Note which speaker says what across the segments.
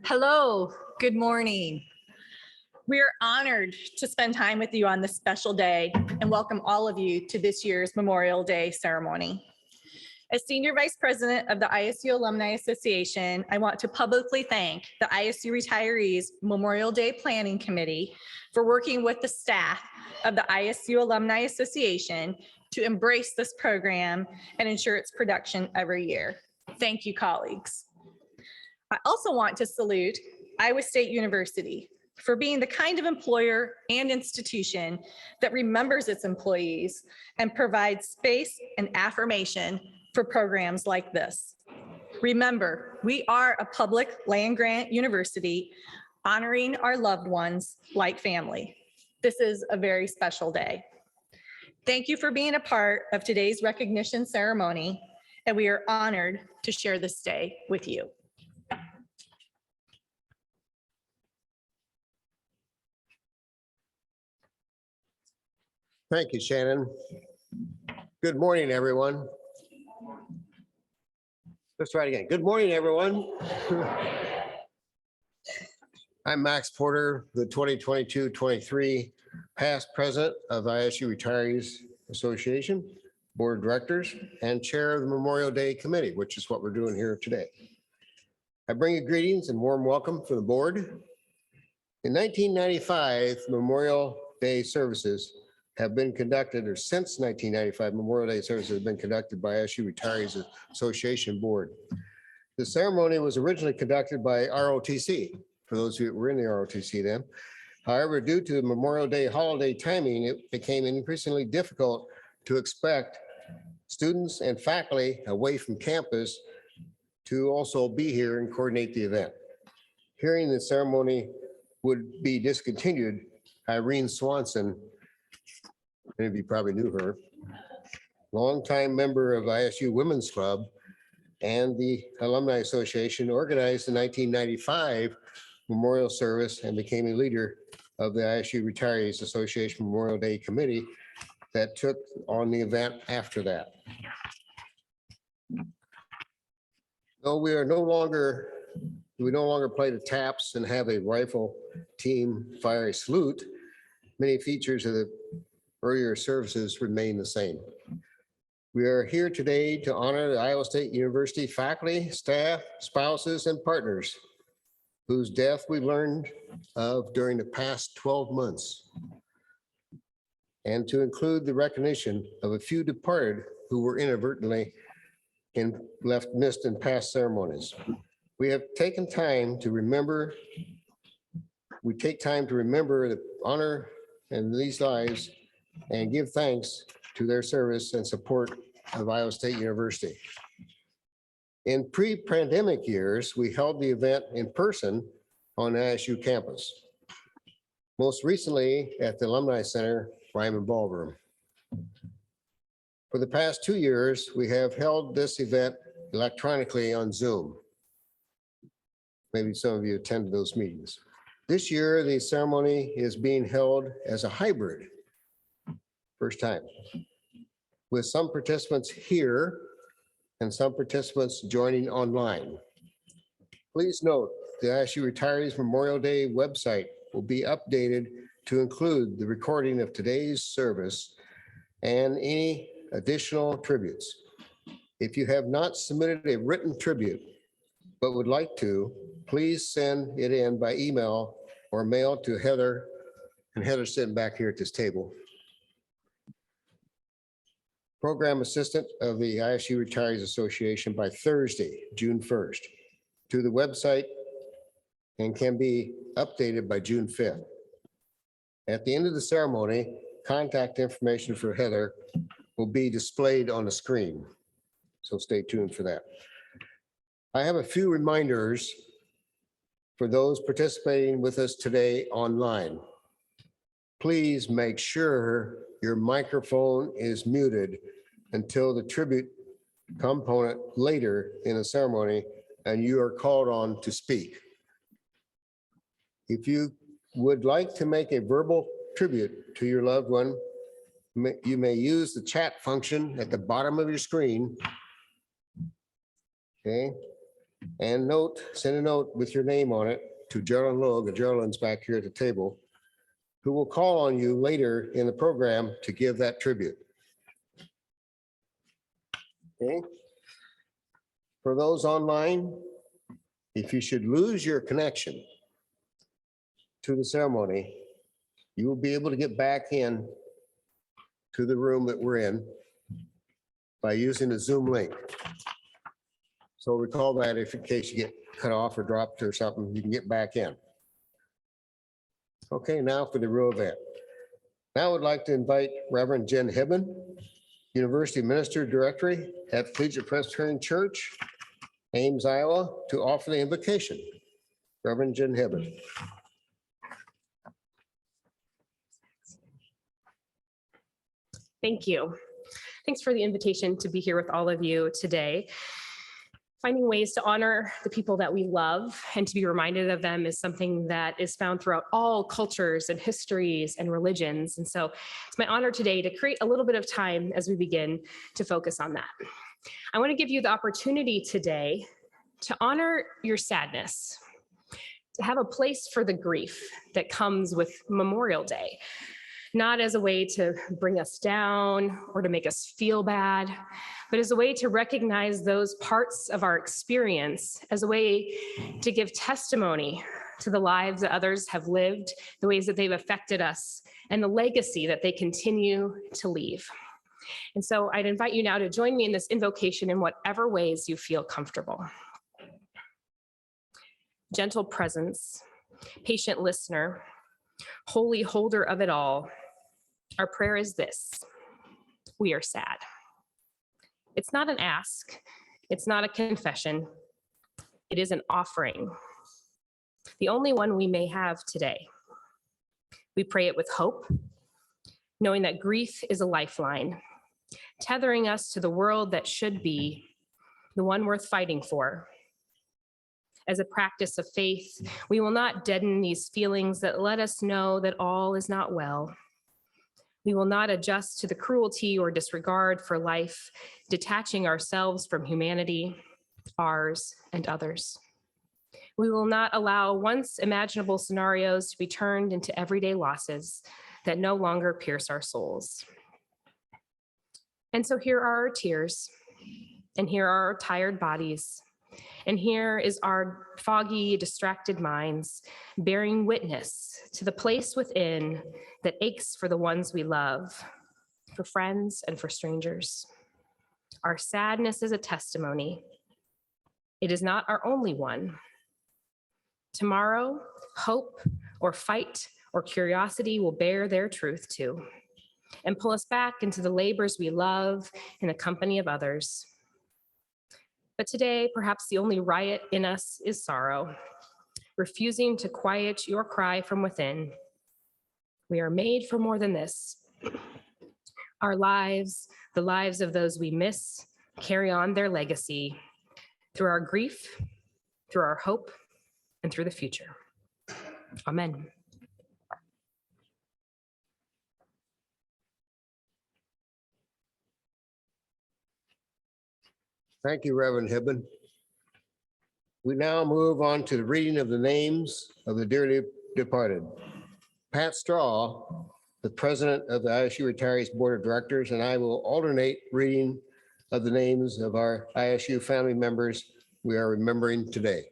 Speaker 1: Hello, good morning. We are honored to spend time with you on this special day and welcome all of you to this year's Memorial Day ceremony. As Senior Vice President of the ISU Alumni Association, I want to publicly thank the ISU Retirees Memorial Day Planning Committee for working with the staff of the ISU Alumni Association to embrace this program and ensure its production every year. Thank you, colleagues. I also want to salute Iowa State University for being the kind of employer and institution that remembers its employees and provides space and affirmation for programs like this. Remember, we are a public land-grant university honoring our loved ones like family. This is a very special day. Thank you for being a part of today's recognition ceremony, and we are honored to share this day with you.
Speaker 2: Thank you, Shannon. Good morning, everyone. Let's try it again. Good morning, everyone. I'm Max Porter, the 2022-23 past president of ISU Retirees Association, Board of Directors, and chair of the Memorial Day Committee, which is what we're doing here today. I bring you greetings and warm welcome from the board. In 1995, Memorial Day services have been conducted, or since 1995, Memorial Day services have been conducted by ISU Retirees Association Board. The ceremony was originally conducted by ROTC, for those who were in the ROTC then. However, due to the Memorial Day holiday timing, it became increasingly difficult to expect students and faculty away from campus to also be here and coordinate the event. Hearing the ceremony would be discontinued, Irene Swanson, many of you probably knew her, longtime member of ISU Women's Club and the Alumni Association, organized the 1995 memorial service and became a leader of the ISU Retirees Association Memorial Day Committee that took on the event after that. Though we no longer play the taps and have a rifle team fire a salute, many features of the earlier services remain the same. We are here today to honor the Iowa State University faculty, staff, spouses, and partners whose death we learned of during the past 12 months, and to include the recognition of a few departed who were inadvertently missed in past ceremonies. We take time to remember the honor and these lives and give thanks to their service and support of Iowa State University. In pre-pandemic years, we held the event in person on ISU campus, most recently at the Alumni Center Ryman Ballroom. For the past 2 years, we have held this event electronically on Zoom. Maybe some of you attended those meetings. This year, the ceremony is being held as a hybrid, first time, with some participants here and some participants joining online. Please note, the ISU Retirees Memorial Day website will be updated to include the recording of today's service and any additional tributes. If you have not submitted a written tribute, but would like to, please send it in by email or mail to Heather, and Heather's sitting back here at this table. Program assistant of the ISU Retirees Association by Thursday, June 1st, to the website and can be updated by June 5th. At the end of the ceremony, contact information for Heather will be displayed on the screen, so stay tuned for that. I have a few reminders for those participating with us today online. Please make sure your microphone is muted until the tribute component later in the ceremony, and you are called on to speak. If you would like to make a verbal tribute to your loved one, you may use the chat function at the bottom of your screen. Okay, and send a note with your name on it to Geraldine Logue, and Geraldine's back here at the table, who will call on you later in the program to give that tribute. Okay. For those online, if you should lose your connection to the ceremony, you will be able to get back in to the room that we're in by using the Zoom link. So recall that if in case you get cut off or dropped or something, you can get back in. Okay, now for the real event. Now I would like to invite Reverend Jen Hibben, University Minister Directory at Collegiate Presbyterian Church, Ames, Iowa, to offer the invocation. Reverend Jen Hibben.
Speaker 3: Thank you. Thanks for the invitation to be here with all of you today. Finding ways to honor the people that we love and to be reminded of them is something that is found throughout all cultures and histories and religions. And so it's my honor today to create a little bit of time as we begin to focus on that. I want to give you the opportunity today to honor your sadness, to have a place for the grief that comes with Memorial Day. Not as a way to bring us down or to make us feel bad, but as a way to recognize those parts of our experience, as a way to give testimony to the lives that others have lived, the ways that they've affected us, and the legacy that they continue to leave. And so I'd invite you now to join me in this invocation in whatever ways you feel comfortable. Gentle presence, patient listener, holy holder of it all, our prayer is this: we are sad. It's not an ask, it's not a confession, it is an offering, the only one we may have today. We pray it with hope, knowing that grief is a lifeline, tethering us to the world that should be, the one worth fighting for. As a practice of faith, we will not deaden these feelings that let us know that all is not well. We will not adjust to the cruelty or disregard for life, detaching ourselves from humanity, ours and others. We will not allow once imaginable scenarios to be turned into everyday losses that no longer pierce our souls. And so here are our tears, and here are our tired bodies, and here is our foggy, distracted minds bearing witness to the place within that aches for the ones we love, for friends and for strangers. Our sadness is a testimony. It is not our only one. Tomorrow, hope or fight or curiosity will bear their truth too, and pull us back into the labors we love in the company of others. But today, perhaps the only riot in us is sorrow, refusing to quiet your cry from within. We are made for more than this. Our lives, the lives of those we miss, carry on their legacy through our grief, through our hope, and through the future. Amen.
Speaker 2: Thank you, Reverend Hibben. We now move on to the reading of the names of the dearly departed. Pat Straw, the president of the ISU Retirees Board of Directors, and I will alternate reading of the names of our ISU family members we are remembering today.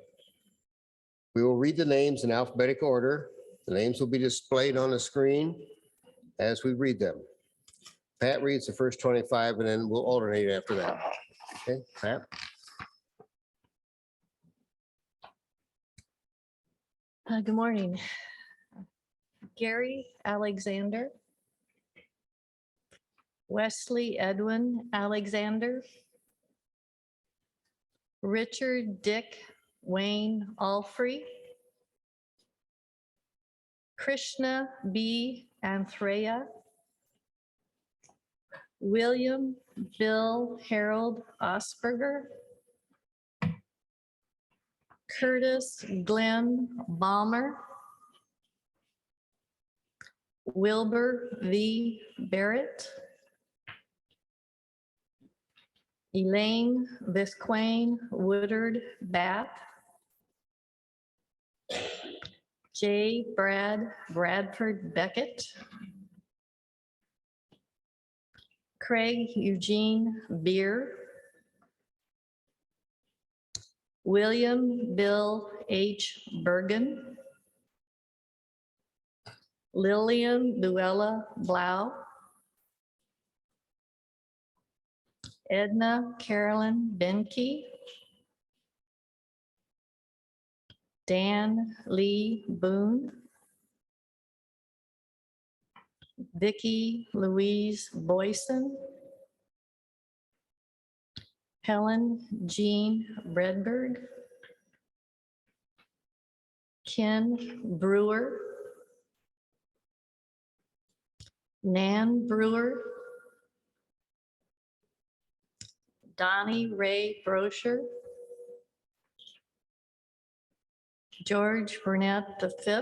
Speaker 2: We will read the names in alphabetical order. The names will be displayed on the screen as we read them. Pat reads the first 25, and then we'll alternate after that. Okay, Pat.
Speaker 4: Good morning. Gary Alexander. Wesley Edwin Alexander. Richard Dick Wayne Alfrey. Krishna B. Anthrea. William Bill Harold Osberger. Curtis Glenn Balmer. Wilbur V. Barrett. Elaine Visquain Woodard Bath. J. Bradford Beckett. Craig Eugene Beer. William Bill H. Bergen. Lillian Luella Blau. Edna Carolyn Benke. Dan Lee Boone. Vicki Louise Boyson. Helen Jean Redberg. Ken Brewer. Nan Brewer. Donnie Ray Brocher. George Burnett V.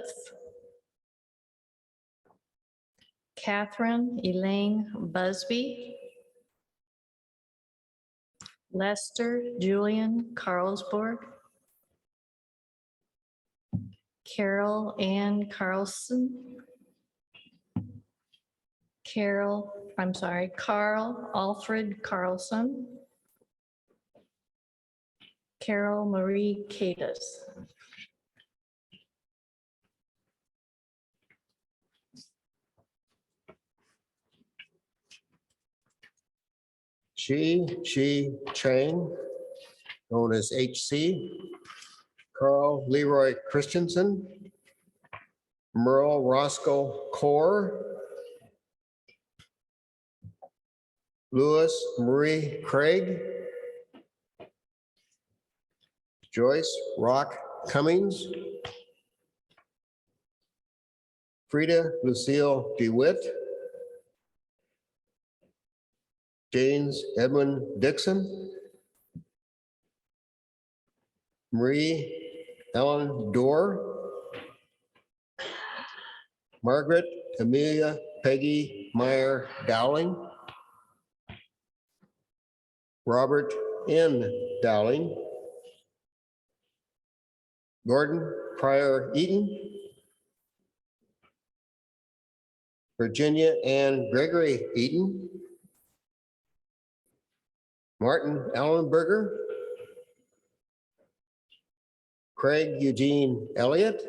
Speaker 4: Catherine Elaine Busby. Lester Julian Carlsborg. Carol Ann Carlson. Carl Alfred Carlson. Carol Marie Cadis.
Speaker 2: She Chang, known as HC. Carl Leroy Christensen. Merle Roscoe Core. Louis Marie Craig. Joyce Rock Cummings. Frida Lucille DeWitt. James Edwin Dixon. Marie Ellen Dorr. Margaret Amelia Peggy Meyer Dowling. Robert N. Dowling. Gordon Pryor Eaton. Virginia Ann Gregory Eaton. Martin Allenberger. Craig Eugene Elliott.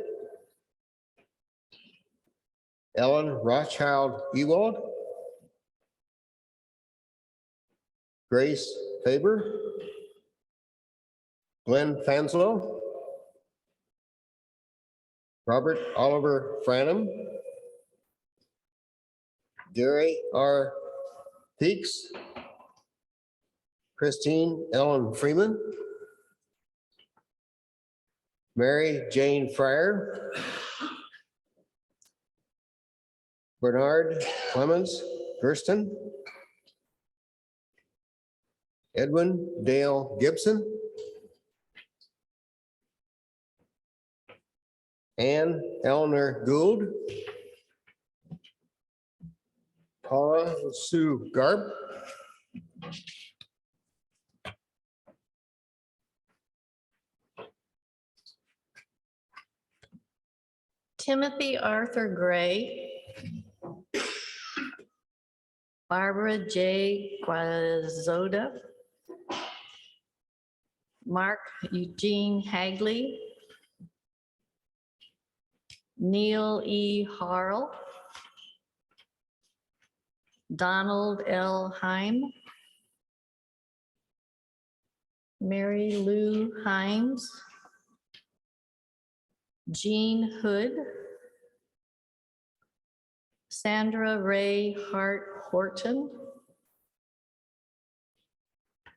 Speaker 2: Ellen Rothschild Ewald. Grace Faber. Glenn Fanslow. Robert Oliver Franham. Gary R. Peaks. Christine Ellen Freeman. Mary Jane Fryer. Bernard Clemens Gersten. Edwin Dale Gibson. Anne Eleanor Gould. Paula Sue Garb.
Speaker 4: Timothy Arthur Gray. Barbara J. Guazoda. Mark Eugene Hagley. Neil E. Harrell. Donald L. Heim. Mary Lou Hines. Jean Hood. Sandra Ray Hart Horton.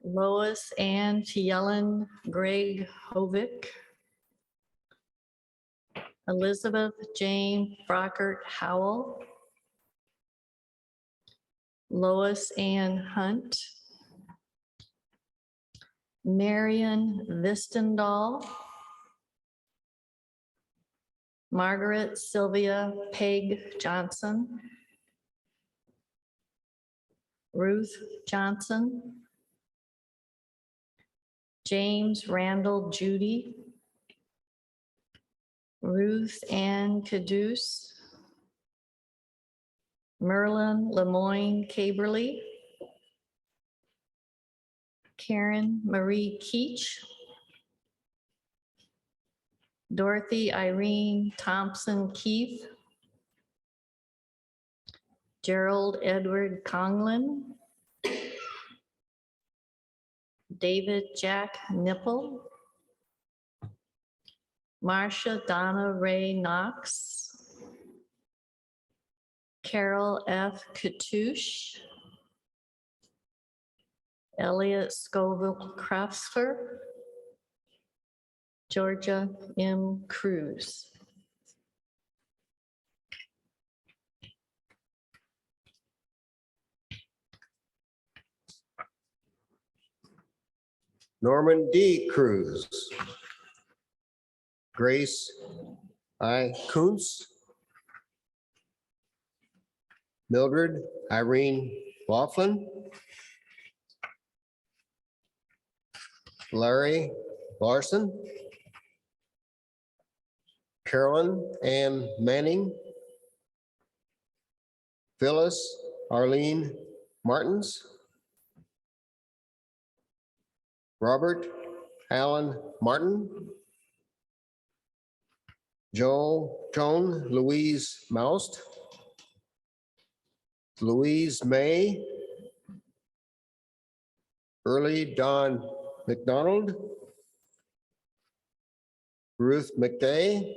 Speaker 4: Lois Ann Yellen Greg Hovick. Elizabeth Jane Brockert Howell. Lois Ann Hunt, Marion Vistendahl, Margaret Sylvia Peg Johnson, Ruth Johnson, James Randall Judy, Ruth Ann Caduce, Merlin Lemoyne Caberly, Karen Marie Keach, Dorothy Irene Thompson Keith, Gerald Edward Conglin, David Jack Nipple, Marcia Donna Ray Knox, Carol F. Katouche, Elliot Scoville Craftsfer, Georgia M. Cruz.
Speaker 2: Norman D. Cruz, Grace I. Kuntz, Mildred Irene Laughlin, Larry Larson, Carolyn Ann Manning, Phyllis Arlene Martins, Robert Allen Martin, Joan Louise Moust, Louise May, Early Don McDonald, Ruth McDay,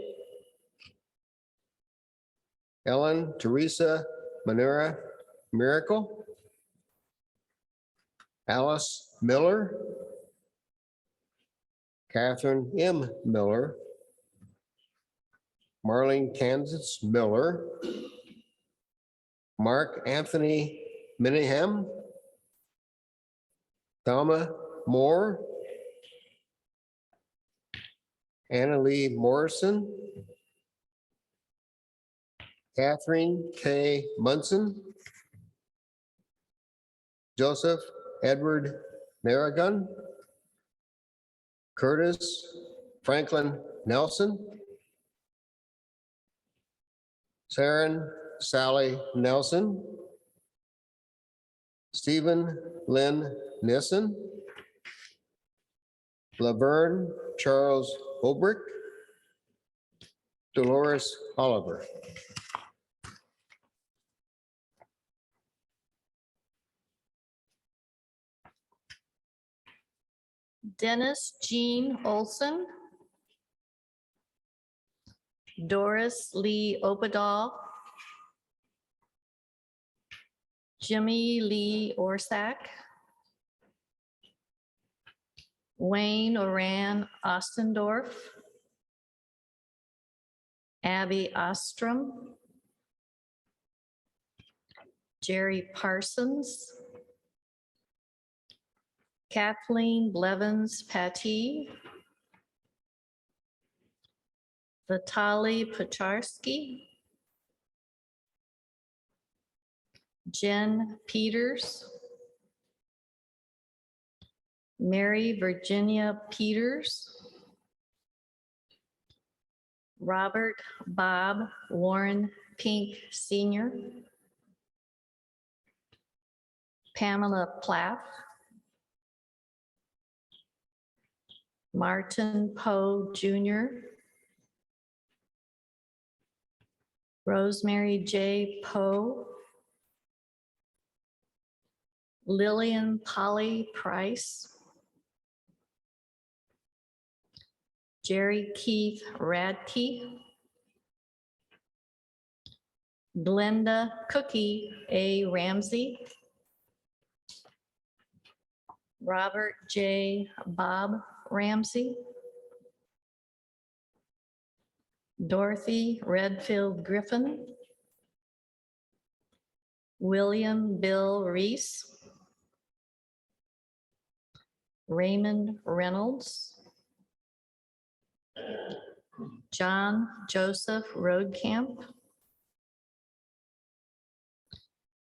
Speaker 2: Ellen Teresa Manera Miracle, Alice Miller, Catherine M. Miller, Marlene Kansas Miller, Mark Anthony Minningham, Thelma Moore, Anna Lee Morrison, Catherine K. Munson, Joseph Edward Narragun, Curtis Franklin Nelson, Sharon Sally Nelson, Stephen Lynn Nissen, Laverne Charles Holbrick, Dolores Oliver.
Speaker 4: Dennis Jean Olson, Doris Lee Opadahl, Jimmy Lee Orsack, Wayne Oran Ostendorf, Abby Ostrom, Jerry Parsons, Kathleen Blevins Patee, Vitaly Pacharski, Jen Peters, Mary Virginia Peters, Robert Bob Warren Pink Sr., Pamela Plath, Martin Poe Jr., Rosemary J. Poe, Lillian Polly Price, Jerry Keith Radke, Glenda Cookie A. Ramsey, Robert J. Bob Ramsey, Dorothy Redfield Griffin, William Bill Reese, Raymond Reynolds, John Joseph Roadcamp,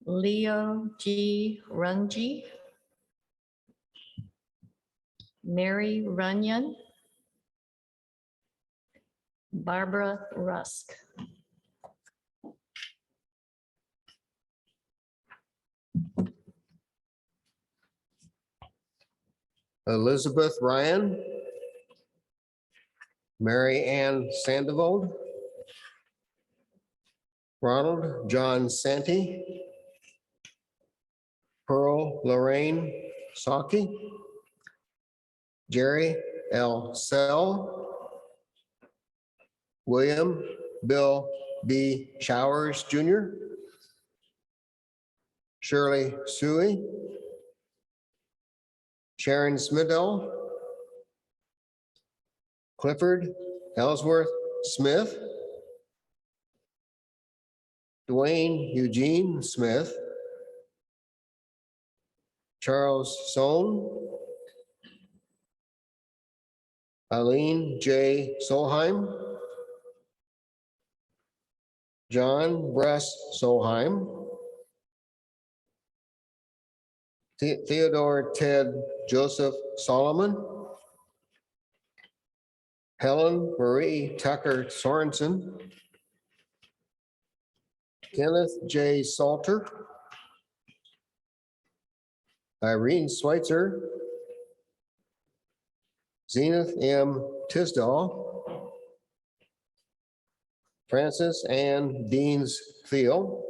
Speaker 4: Leo G. Rungy, Mary Runyon, Barbara Rusk.
Speaker 2: Elizabeth Ryan, Mary Ann Sandoval, Ronald John Santee, Pearl Lorraine Saki, Jerry L. Sell, William Bill B. Showers Jr., Shirley Suey, Sharon Smidell, Clifford Ellsworth Smith, Dwayne Eugene Smith, Charles Sohn, Eileen J. Solheim, John Bress Solheim, Theodore Ted Joseph Solomon, Helen Marie Tucker Sorensen, Kenneth J. Salter, Irene Schweitzer, Zenith M. Tisdall, Francis Ann Deans Thiel,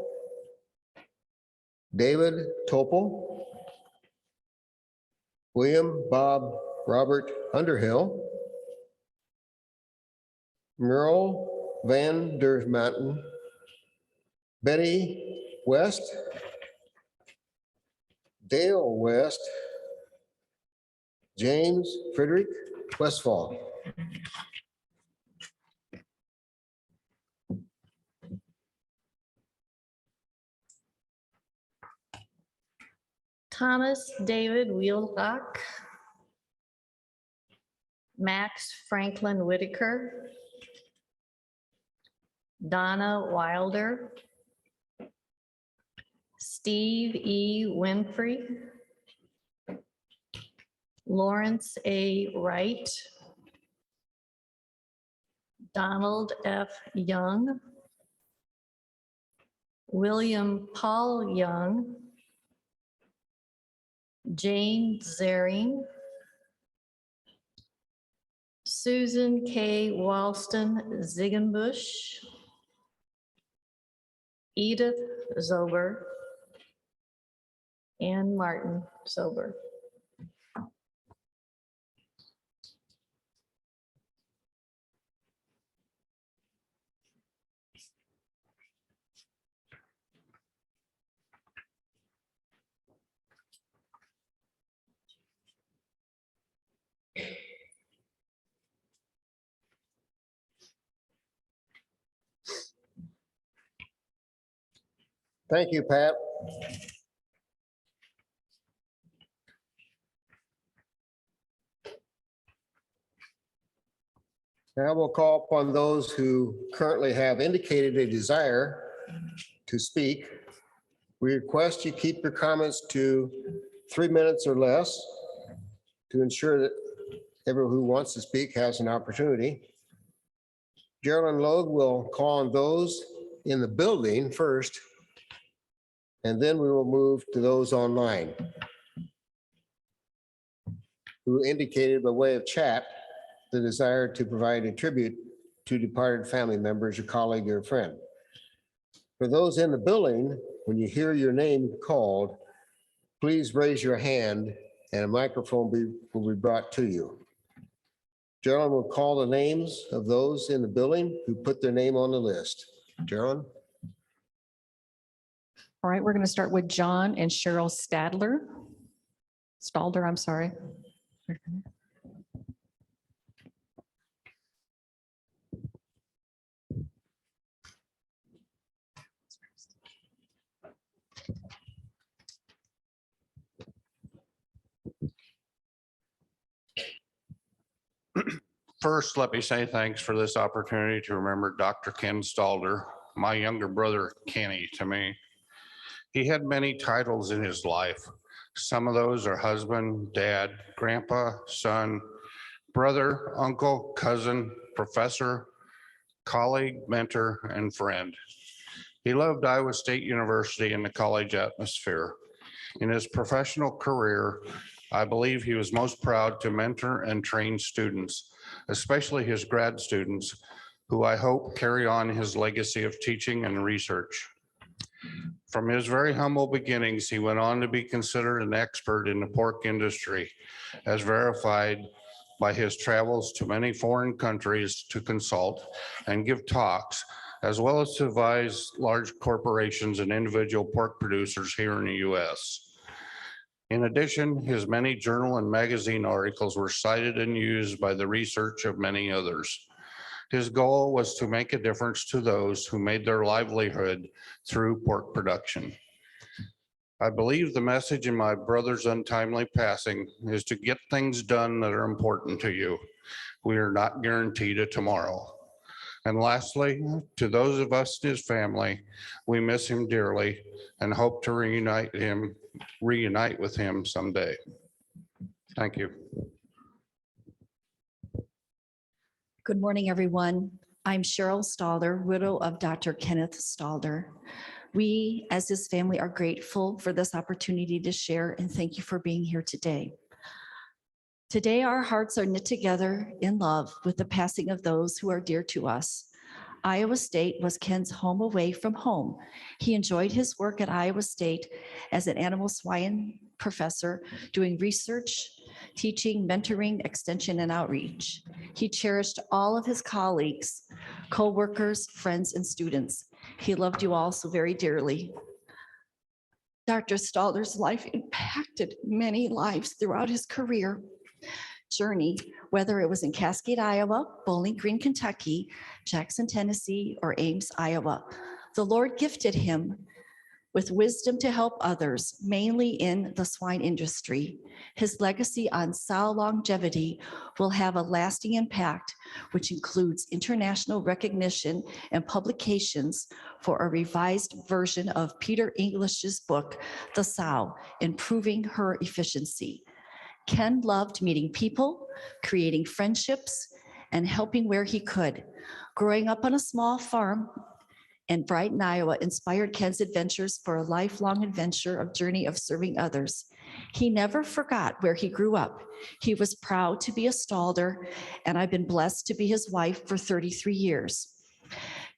Speaker 2: David Topol, William Bob Robert Underhill, Merle Van der Mountain, Betty West, Dale West, James Frederick Westfall.
Speaker 4: Thomas David Wheelock, Max Franklin Whitaker, Donna Wilder, Steve E. Winfrey, Lawrence A. Wright, Donald F. Young, William Paul Young, Jane Zaring, Susan K. Walston Ziegenbusch, Edith Zober, and Martin Zober.
Speaker 2: Thank you, Pat. Now we'll call upon those who currently have indicated a desire to speak. We request you keep your comments to 3 minutes or less to ensure that everyone who wants to speak has an opportunity. Geraldine Logue will call on those in the building first, and then we will move to those online who indicated by way of chat the desire to provide a tribute to departed family members, your colleague, or friend. For those in the building, when you hear your name called, please raise your hand and a microphone will be brought to you. Geraldine will call the names of those in the building who put their name on the list. Geraldine?
Speaker 5: All right, we're going to start with John and Cheryl Stalder, I'm sorry.
Speaker 6: First, let me say thanks for this opportunity to remember Dr. Ken Stalder, my younger brother Kenny to me. He had many titles in his life. Some of those are husband, dad, grandpa, son, brother, uncle, cousin, professor, colleague, mentor, and friend. He loved Iowa State University and the college atmosphere. In his professional career, I believe he was most proud to mentor and train students, especially his grad students, who I hope carry on his legacy of teaching and research. From his very humble beginnings, he went on to be considered an expert in the pork industry, as verified by his travels to many foreign countries to consult and give talks, as well as to advise large corporations and individual pork producers here in the US. In addition, his many journal and magazine articles were cited and used by the research of many others. His goal was to make a difference to those who made their livelihood through pork production. I believe the message in my brother's untimely passing is to get things done that are important to you. We are not guaranteed a tomorrow. And lastly, to those of us in his family, we miss him dearly and hope to reunite with him someday. Thank you.
Speaker 7: Good morning, everyone. I'm Cheryl Stalder, widow of Dr. Kenneth Stalder. We, as his family, are grateful for this opportunity to share, and thank you for being here today. Today, our hearts are knit together in love with the passing of those who are dear to us. Iowa State was Ken's home away from home. He enjoyed his work at Iowa State as an animal swine professor, doing research, teaching, mentoring, extension, and outreach. He cherished all of his colleagues, co-workers, friends, and students. He loved you all so very dearly. Dr. Stalder's life impacted many lives throughout his career journey, whether it was in Cascade, Iowa, Bowling Green, Kentucky, Jackson, Tennessee, or Ames, Iowa. The Lord gifted him with wisdom to help others, mainly in the swine industry. His legacy on sow longevity will have a lasting impact, which includes international recognition and publications for a revised version of Peter English's book, The Sow, Improving Her Efficiency. Ken loved meeting people, creating friendships, and helping where he could. Growing up on a small farm in Brighton, Iowa, inspired Ken's adventures for a lifelong adventure of journey of serving others. He never forgot where he grew up. He was proud to be a Stalder, and I've been blessed to be his wife for 33 years.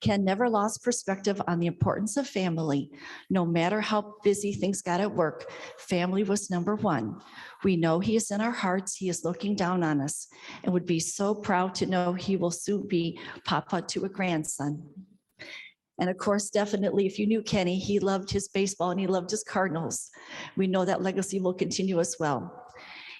Speaker 7: Ken never lost perspective on the importance of family. No matter how busy things got at work, family was number one. We know he is in our hearts. He is looking down on us and would be so proud to know he will soon be papa to a grandson. And of course, definitely, if you knew Kenny, he loved his baseball and he loved his Cardinals. We know that legacy will continue as well.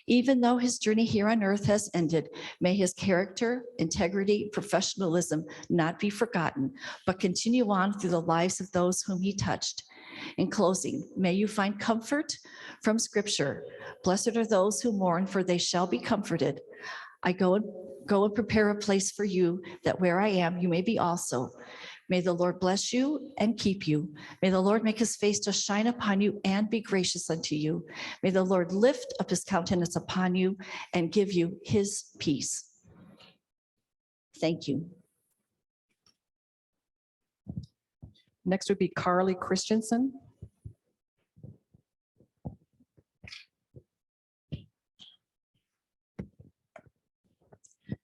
Speaker 7: Even though his journey here on earth has ended, may his character, integrity, professionalism not be forgotten, but continue on through the lives of those whom he touched. In closing, may you find comfort from Scripture. Blessed are those who mourn, for they shall be comforted. I go and prepare a place for you, that where I am, you may be also. May the Lord bless you and keep you. May the Lord make his face to shine upon you and be gracious unto you. May the Lord lift up his countenance upon you and give you his peace. Thank you.
Speaker 5: Next would be Carly Christensen.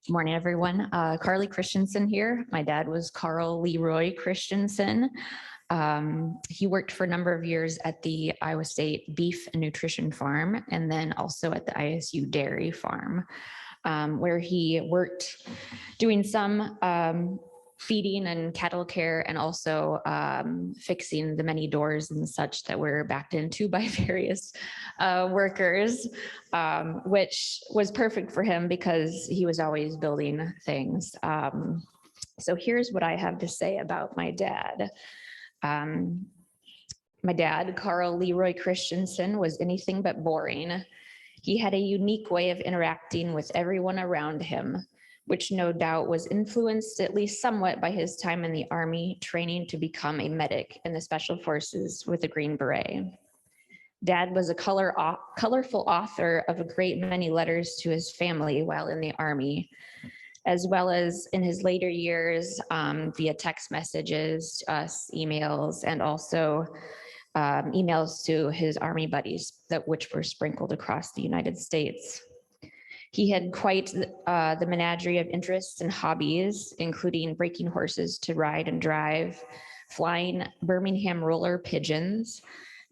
Speaker 8: Morning, everyone. Carly Christensen here. My dad was Carl Leroy Christensen. He worked for a number of years at the Iowa State Beef and Nutrition Farm, and then also at the ISU Dairy Farm, where he worked doing some feeding and cattle care, and also fixing the many doors and such that were backed into by various workers, which was perfect for him because he was always building things. So here's what I have to say about my dad. My dad, Carl Leroy Christensen, was anything but boring. He had a unique way of interacting with everyone around him. which no doubt was influenced at least somewhat by his time in the Army training to become a medic in the Special Forces with a Green Beret. Dad was a colorful author of a great many letters to his family while in the Army, as well as in his later years via text messages to us, emails, and also emails to his Army buddies, which were sprinkled across the United States. He had quite the menagerie of interests and hobbies, including breaking horses to ride and drive, flying Birmingham roller pigeons,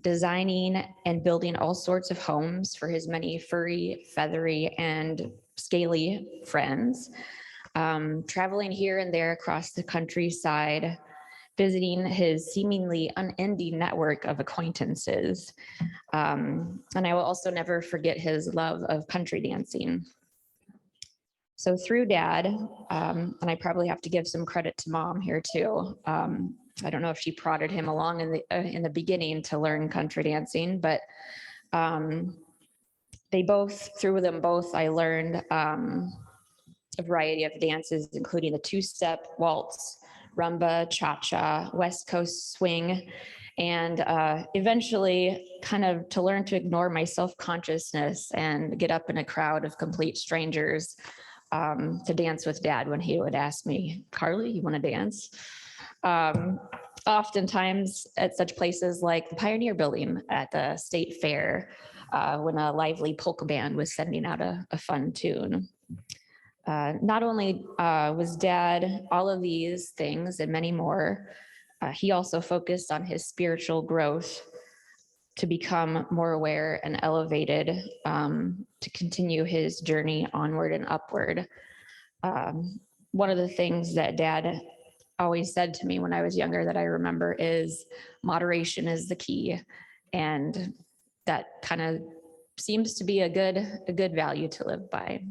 Speaker 8: designing and building all sorts of homes for his many furry, feathery, and scaly friends, traveling here and there across the countryside, visiting his seemingly unending network of acquaintances. And I will also never forget his love of country dancing. So through Dad, and I probably have to give some credit to Mom here too. I don't know if she prodded him along in the beginning to learn country dancing, but through them both, I learned a variety of dances, including the two-step, waltz, rumba, cha-cha, West Coast swing, and eventually kind of to learn to ignore my self-consciousness and get up in a crowd of complete strangers to dance with Dad when he would ask me, Carly, you want to dance? Oftentimes at such places like the Pioneer Building at the State Fair, when a lively polka band was sending out a fun tune. Not only was Dad all of these things and many more, he also focused on his spiritual growth to become more aware and elevated, to continue his journey onward and upward. One of the things that Dad always said to me when I was younger that I remember is moderation is the key. And that kind of seems to be a good value to live by.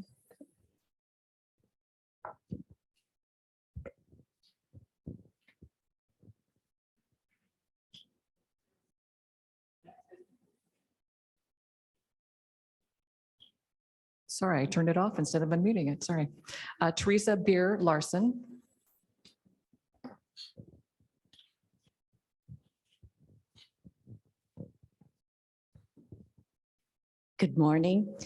Speaker 5: Sorry, I turned it off instead of unmuting it. Sorry. Teresa Beer Larson.
Speaker 9: Good morning.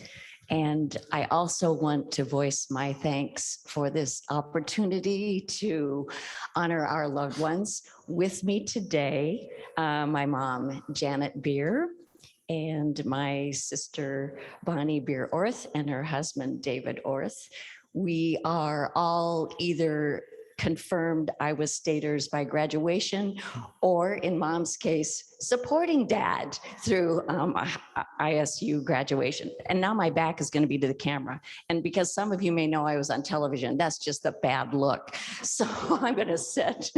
Speaker 9: And I also want to voice my thanks for this opportunity to honor our loved ones. With me today, my mom, Janet Beer, and my sister, Bonnie Beer Orth, and her husband, David Orth. We are all either confirmed Iowa Staters by graduation, or in Mom's case, supporting Dad through ISU graduation. And now my back is going to be to the camera. And because some of you may know I was on television, that's just a bad look. So I'm going to sit.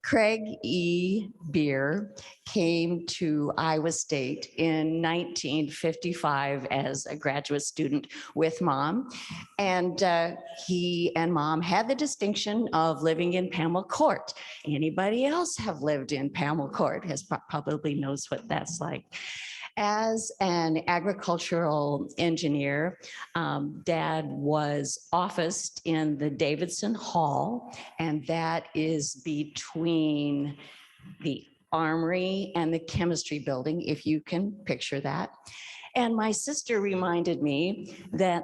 Speaker 9: Craig E. Beer came to Iowa State in 1955 as a graduate student with Mom. And he and Mom had the distinction of living in Pamela Court. Anybody else have lived in Pamela Court probably knows what that's like. As an agricultural engineer, Dad was officed in the Davidson Hall, and that is between the Armory and the Chemistry Building, if you can picture that. And my sister reminded me that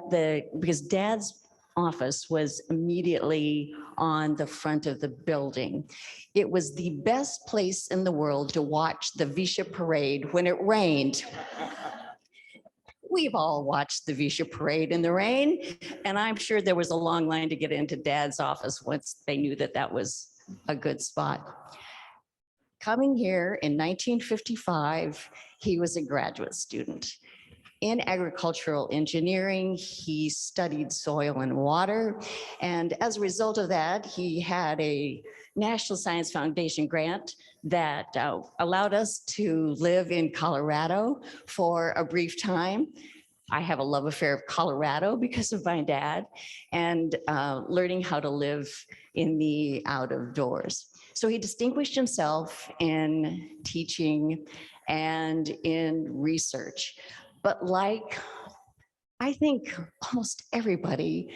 Speaker 9: because Dad's office was immediately on the front of the building. It was the best place in the world to watch the Visha Parade when it rained. We've all watched the Visha Parade in the rain, and I'm sure there was a long line to get into Dad's office once they knew that that was a good spot. Coming here in 1955, he was a graduate student. In agricultural engineering, he studied soil and water. And as a result of that, he had a National Science Foundation grant that allowed us to live in Colorado for a brief time. I have a love affair of Colorado because of my dad, and learning how to live in the out of doors. So he distinguished himself in teaching and in research. But like I think almost everybody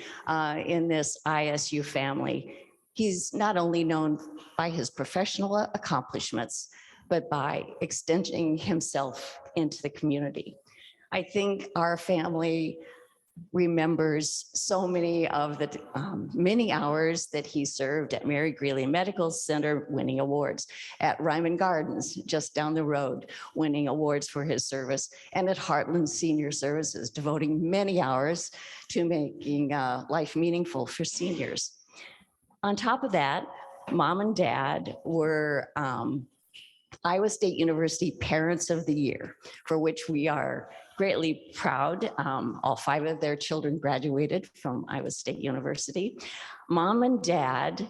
Speaker 9: in this ISU family, he's not only known by his professional accomplishments, but by extending himself into the community. I think our family remembers so many of the many hours that he served at Mary Greeley Medical Center, winning awards, at Ryman Gardens, just down the road, winning awards for his service, and at Heartland Senior Services, devoting many hours to making life meaningful for seniors. On top of that, Mom and Dad were Iowa State University Parents of the Year, for which we are greatly proud. All 5 of their children graduated from Iowa State University. Mom and Dad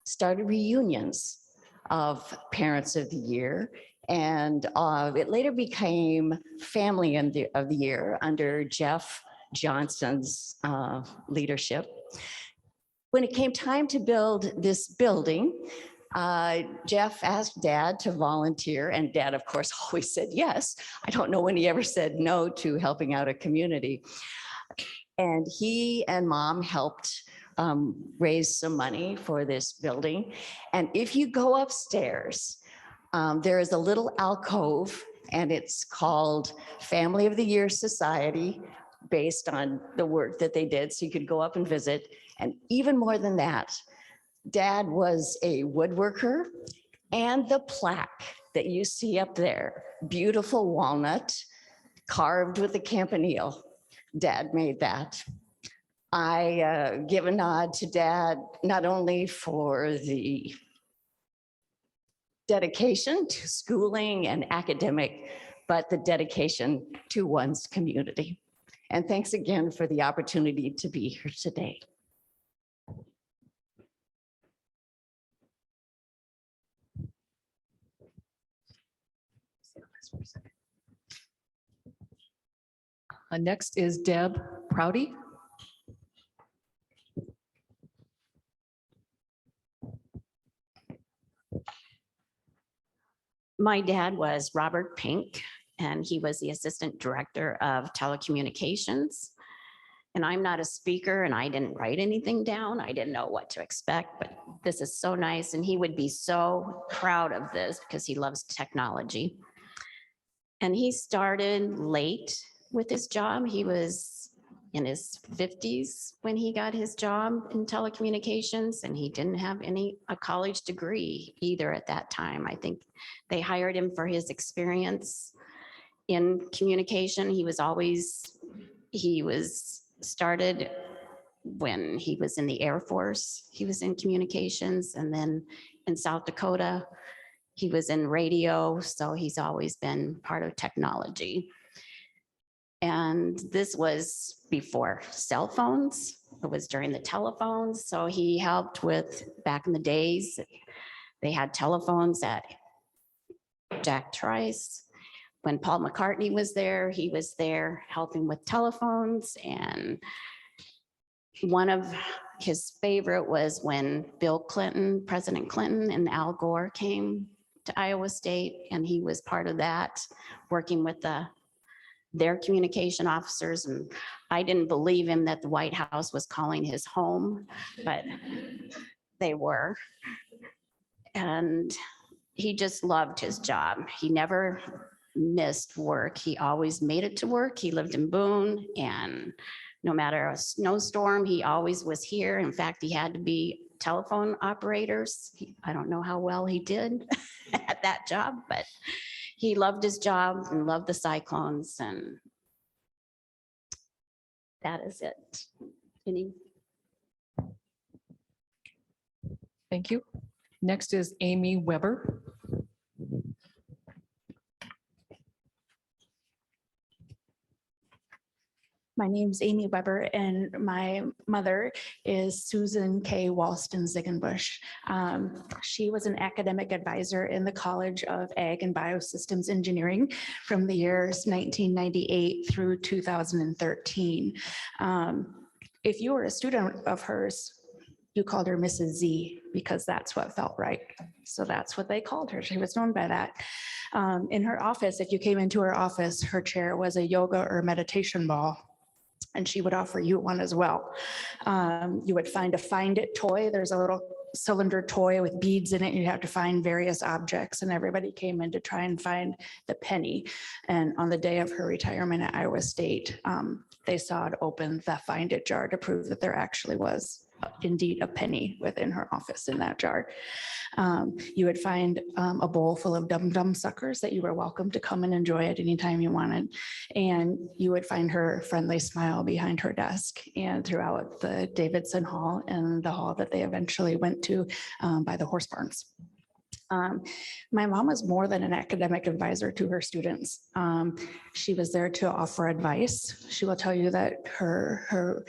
Speaker 9: started reunions of Parents of the Year, and it later became Family of the Year under Jeff Johnson's leadership. When it came time to build this building, Jeff asked Dad to volunteer, and Dad, of course, always said yes. I don't know when he ever said no to helping out a community. And he and Mom helped raise some money for this building. And if you go upstairs, there is a little alcove, and it's called Family of the Year Society, based on the work that they did. So you could go up and visit. And even more than that, Dad was a woodworker, and the plaque that you see up there, beautiful walnut carved with a campanile, Dad made that. I give a nod to Dad, not only for the dedication to schooling and academic, but the dedication to one's community. And thanks again for the opportunity to be here today.
Speaker 5: Next is Deb Prouty.
Speaker 10: My dad was Robert Pink, and he was the Assistant Director of Telecommunications. And I'm not a speaker, and I didn't write anything down. I didn't know what to expect, but this is so nice. And he would be so proud of this because he loves technology. And he started late with his job. He was in his 50s when he got his job in telecommunications, and he didn't have a college degree either at that time. I think they hired him for his experience in communication. He was started when he was in the Air Force. He was in communications, and then in South Dakota, he was in radio. So he's always been part of technology. And this was before cell phones. It was during the telephones. So he helped with, back in the days, they had telephones at Jack Trice. When Paul McCartney was there, he was there helping with telephones. And one of his favorite was when Bill Clinton, President Clinton, and Al Gore came to Iowa State, and he was part of that, working with their communication officers. And I didn't believe him that the White House was calling his home, but they were. And he just loved his job. He never missed work. He always made it to work. He lived in Boone, and no matter a snowstorm, he always was here. In fact, he had to be telephone operators. I don't know how well he did at that job, but he loved his job and loved the Cyclones, and that is it.
Speaker 5: Thank you. Next is Amy Weber.
Speaker 11: My name's Amy Weber, and my mother is Susan K. Walston Ziegenbusch. She was an academic advisor in the College of Ag and Biosystems Engineering from the years 1998 through 2013. If you were a student of hers, you called her Mrs. Z because that's what felt right. So that's what they called her. She was known by that. In her office, if you came into her office, her chair was a yoga or meditation ball. and she would offer you one as well. You would find a Find It toy. There's a little cylinder toy with beads in it. You have to find various objects, and everybody came in to try and find the penny. And on the day of her retirement at Iowa State, they saw it open the Find It jar to prove that there actually was indeed a penny within her office in that jar. You would find a bowl full of Dum Dum suckers that you were welcome to come and enjoy at any time you wanted. And you would find her friendly smile behind her desk and throughout the Davidson Hall and the hall that they eventually went to by the horse barns. My mom was more than an academic advisor to her students. She was there to offer advice. She will tell you that her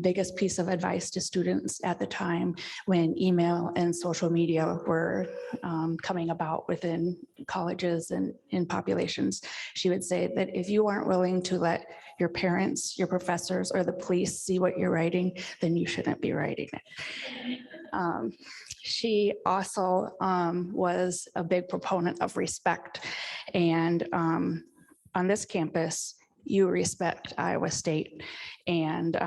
Speaker 11: biggest piece of advice to students at the time when email and social media were coming about within colleges and in populations, she would say that if you aren't willing to let your parents, your professors, or the police see what you're writing, then you shouldn't be writing it. She also was a big proponent of respect. And on this campus, you respect Iowa State, and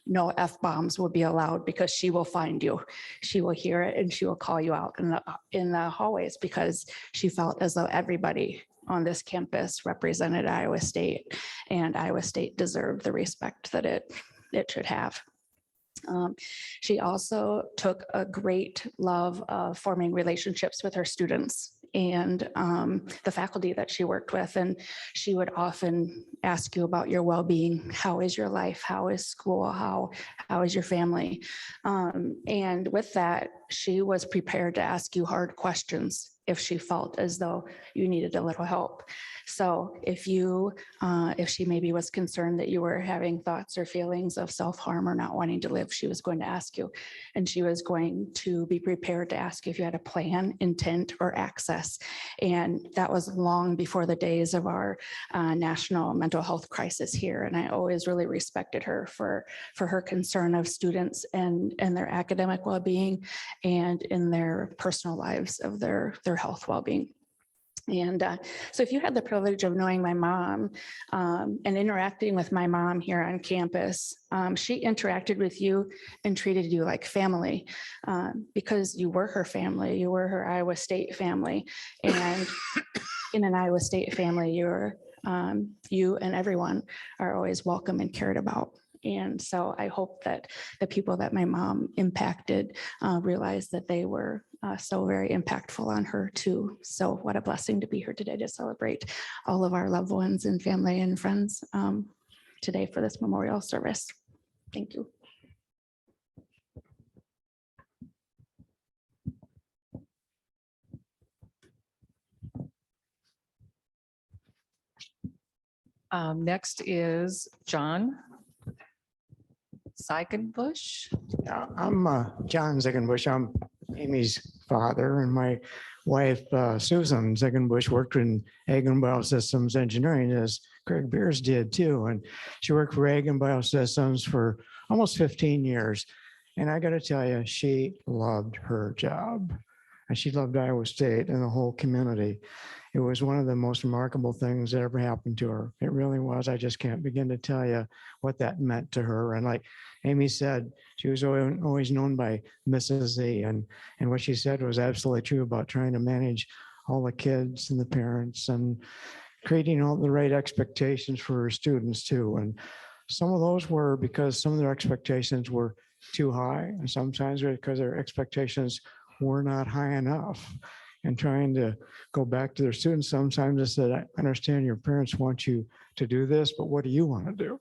Speaker 11: no F-bombs will be allowed because she will find you. She will hear it and she will call you out in the hallways because she felt as though everybody on this campus represented Iowa State, and Iowa State deserved the respect that it should have. She also took a great love of forming relationships with her students and the faculty that she worked with. And she would often ask you about your well-being. How is your life? How is school? How is your family? And with that, she was prepared to ask you hard questions if she felt as though you needed a little help. So if she maybe was concerned that you were having thoughts or feelings of self-harm or not wanting to live, she was going to ask you. And she was going to be prepared to ask if you had a plan, intent, or access. And that was long before the days of our national mental health crisis here. And I always really respected her for her concern of students and their academic well-being and in their personal lives of their health well-being. And so if you had the privilege of knowing my mom and interacting with my mom here on campus, she interacted with you and treated you like family because you were her family, you were her Iowa State family. And in an Iowa State family, you and everyone are always welcome and cared about. And so I hope that the people that my mom impacted realized that they were so very impactful on her too. So what a blessing to be here today to celebrate all of our loved ones and family and friends today for this memorial service. Thank you.
Speaker 5: Next is John Seigenbusch.
Speaker 12: Yeah, I'm John Ziegenbusch. I'm Amy's father, and my wife, Susan Ziegenbusch, worked in Ag and Biosystems Engineering, as Craig Beers did too. And she worked for Ag and Biosystems for almost 15 years. And I got to tell you, she loved her job. And she loved Iowa State and the whole community. It was one of the most remarkable things that ever happened to her. It really was. I just can't begin to tell you what that meant to her. And like Amy said, she was always known by Mrs. Z. And what she said was absolutely true about trying to manage all the kids and the parents and creating all the right expectations for her students too. And some of those were because some of their expectations were too high, and sometimes because their expectations were not high enough. And trying to go back to their students, sometimes I said, I understand your parents want you to do this, but what do you want to do?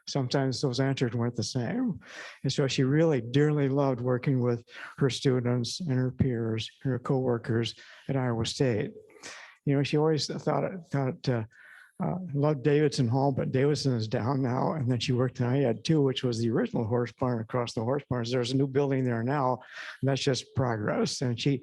Speaker 12: Sometimes those answers weren't the same. And so she really dearly loved working with her students and her peers, her coworkers at Iowa State. You know, she always loved Davidson Hall, but Davidson is down now. And then she worked in IAD too, which was the original horse barn across the horse barns. There's a new building there now, and that's just progress. And she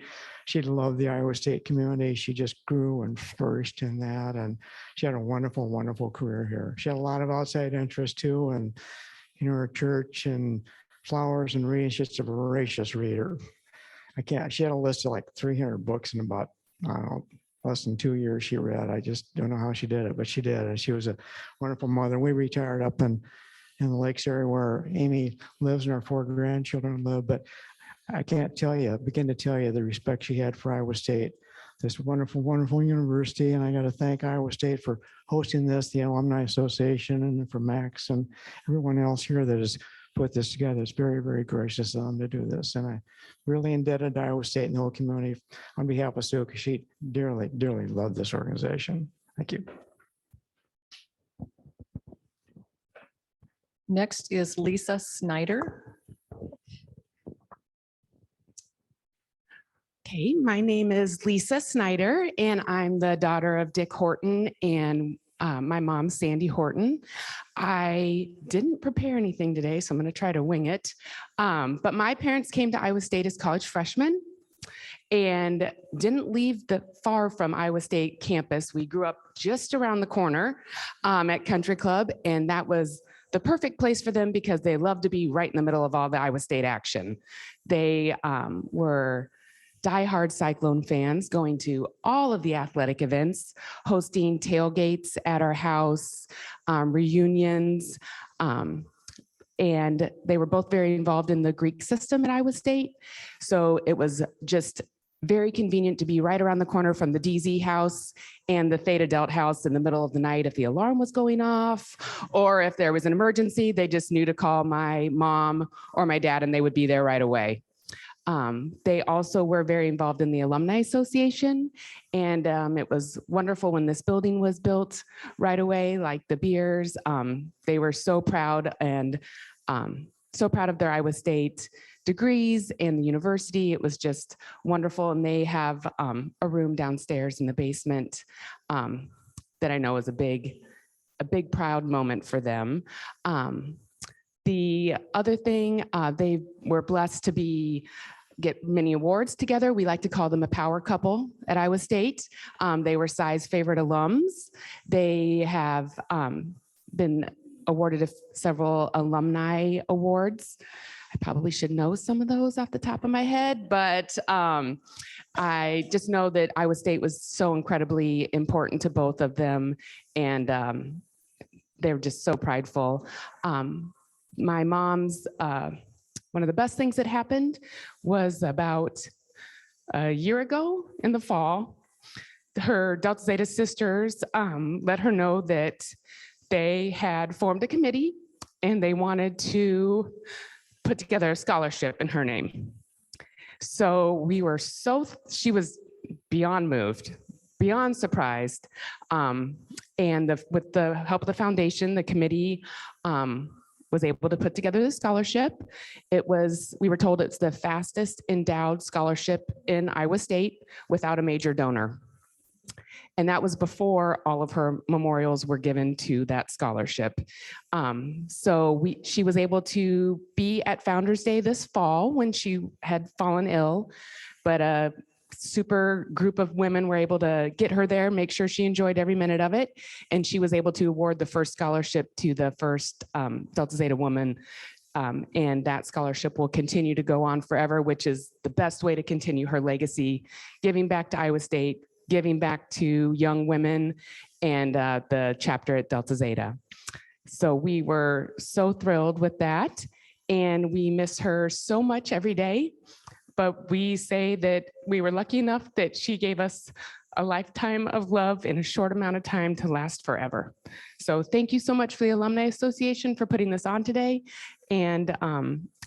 Speaker 12: loved the Iowa State community. She just grew and flourished in that. And she had a wonderful, wonderful career here. She had a lot of outside interests too. And, you know, her church and flowers and reading, she's just a voracious reader. She had a list of like 300 books in about, I don't know, less than 2 years she read. I just don't know how she did it, but she did. And she was a wonderful mother. We retired up in in the Lakes area where Amy lives and our 4 grandchildren live. But I can't begin to tell you the respect she had for Iowa State, this wonderful, wonderful university. And I got to thank Iowa State for hosting this, the Alumni Association, and for Max and everyone else here that has put this together. It's very, very gracious of them to do this. And I really indebted to Iowa State and the whole community on behalf of Sue, because she dearly, dearly loved this organization. Thank you.
Speaker 5: Next is Lisa Snyder.
Speaker 13: Okay, my name is Lisa Snyder, and I'm the daughter of Dick Horton and my mom, Sandy Horton. I didn't prepare anything today, so I'm going to try to wing it. But my parents came to Iowa State as college freshmen and didn't leave far from Iowa State campus. We grew up just around the corner at Country Club, and that was the perfect place for them because they love to be right in the middle of all the Iowa State action. They were diehard Cyclone fans, going to all of the athletic events, hosting tailgates at our house, reunions, and they were both very involved in the Greek system at Iowa State. So it was just very convenient to be right around the corner from the DZ house and the Theta Delt house in the middle of the night if the alarm was going off, or if there was an emergency, they just knew to call my mom or my dad and they would be there right away. They also were very involved in the Alumni Association, and it was wonderful when this building was built right away, like the beers. They were so proud and so proud of their Iowa State degrees and the university. It was just wonderful, and they have a room downstairs in the basement that I know is a big proud moment for them. The other thing, they were blessed to get many awards together. We like to call them a power couple at Iowa State. They were Cy's favorite alums. They have been awarded several alumni awards. I probably should know some of those off the top of my head, but I just know that Iowa State was so incredibly important to both of them, and they're just so prideful. My mom's, one of the best things that happened was about a year ago in the fall, her Delta Zeta sisters let her know that they had formed a committee and they wanted to put together a scholarship in her name. So she was beyond moved, beyond surprised. And with the help of the foundation, the committee was able to put together the scholarship. We were told it's the fastest endowed scholarship in Iowa State without a major donor. And that was before all of her memorials were given to that scholarship. So she was able to be at Founders Day this fall when she had fallen ill, but a super group of women were able to get her there, make sure she enjoyed every minute of it. And she was able to award the first scholarship to the first Delta Zeta woman. And that scholarship will continue to go on forever, which is the best way to continue her legacy, giving back to Iowa State, giving back to young women and the chapter at Delta Zeta. So we were so thrilled with that. And we miss her so much every day. But we say that we were lucky enough that she gave us a lifetime of love in a short amount of time to last forever. So thank you so much for the Alumni Association for putting this on today. And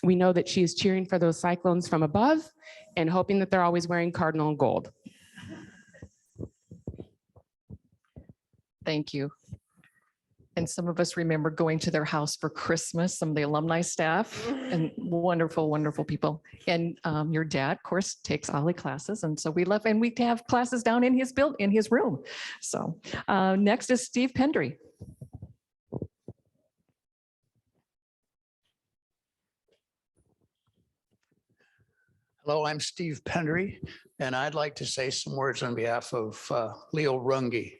Speaker 13: we know that she is cheering for those Cyclones from above and hoping that they're always wearing cardinal gold.
Speaker 5: Thank you. And some of us remember going to their house for Christmas, some of the alumni staff and wonderful, wonderful people. And your dad, of course, takes Ollie classes. And so we love, and we have classes down in his room. So next is Steve Pendry.
Speaker 14: Hello, I'm Steve Pendry, and I'd like to say some words on behalf of Leo Runge.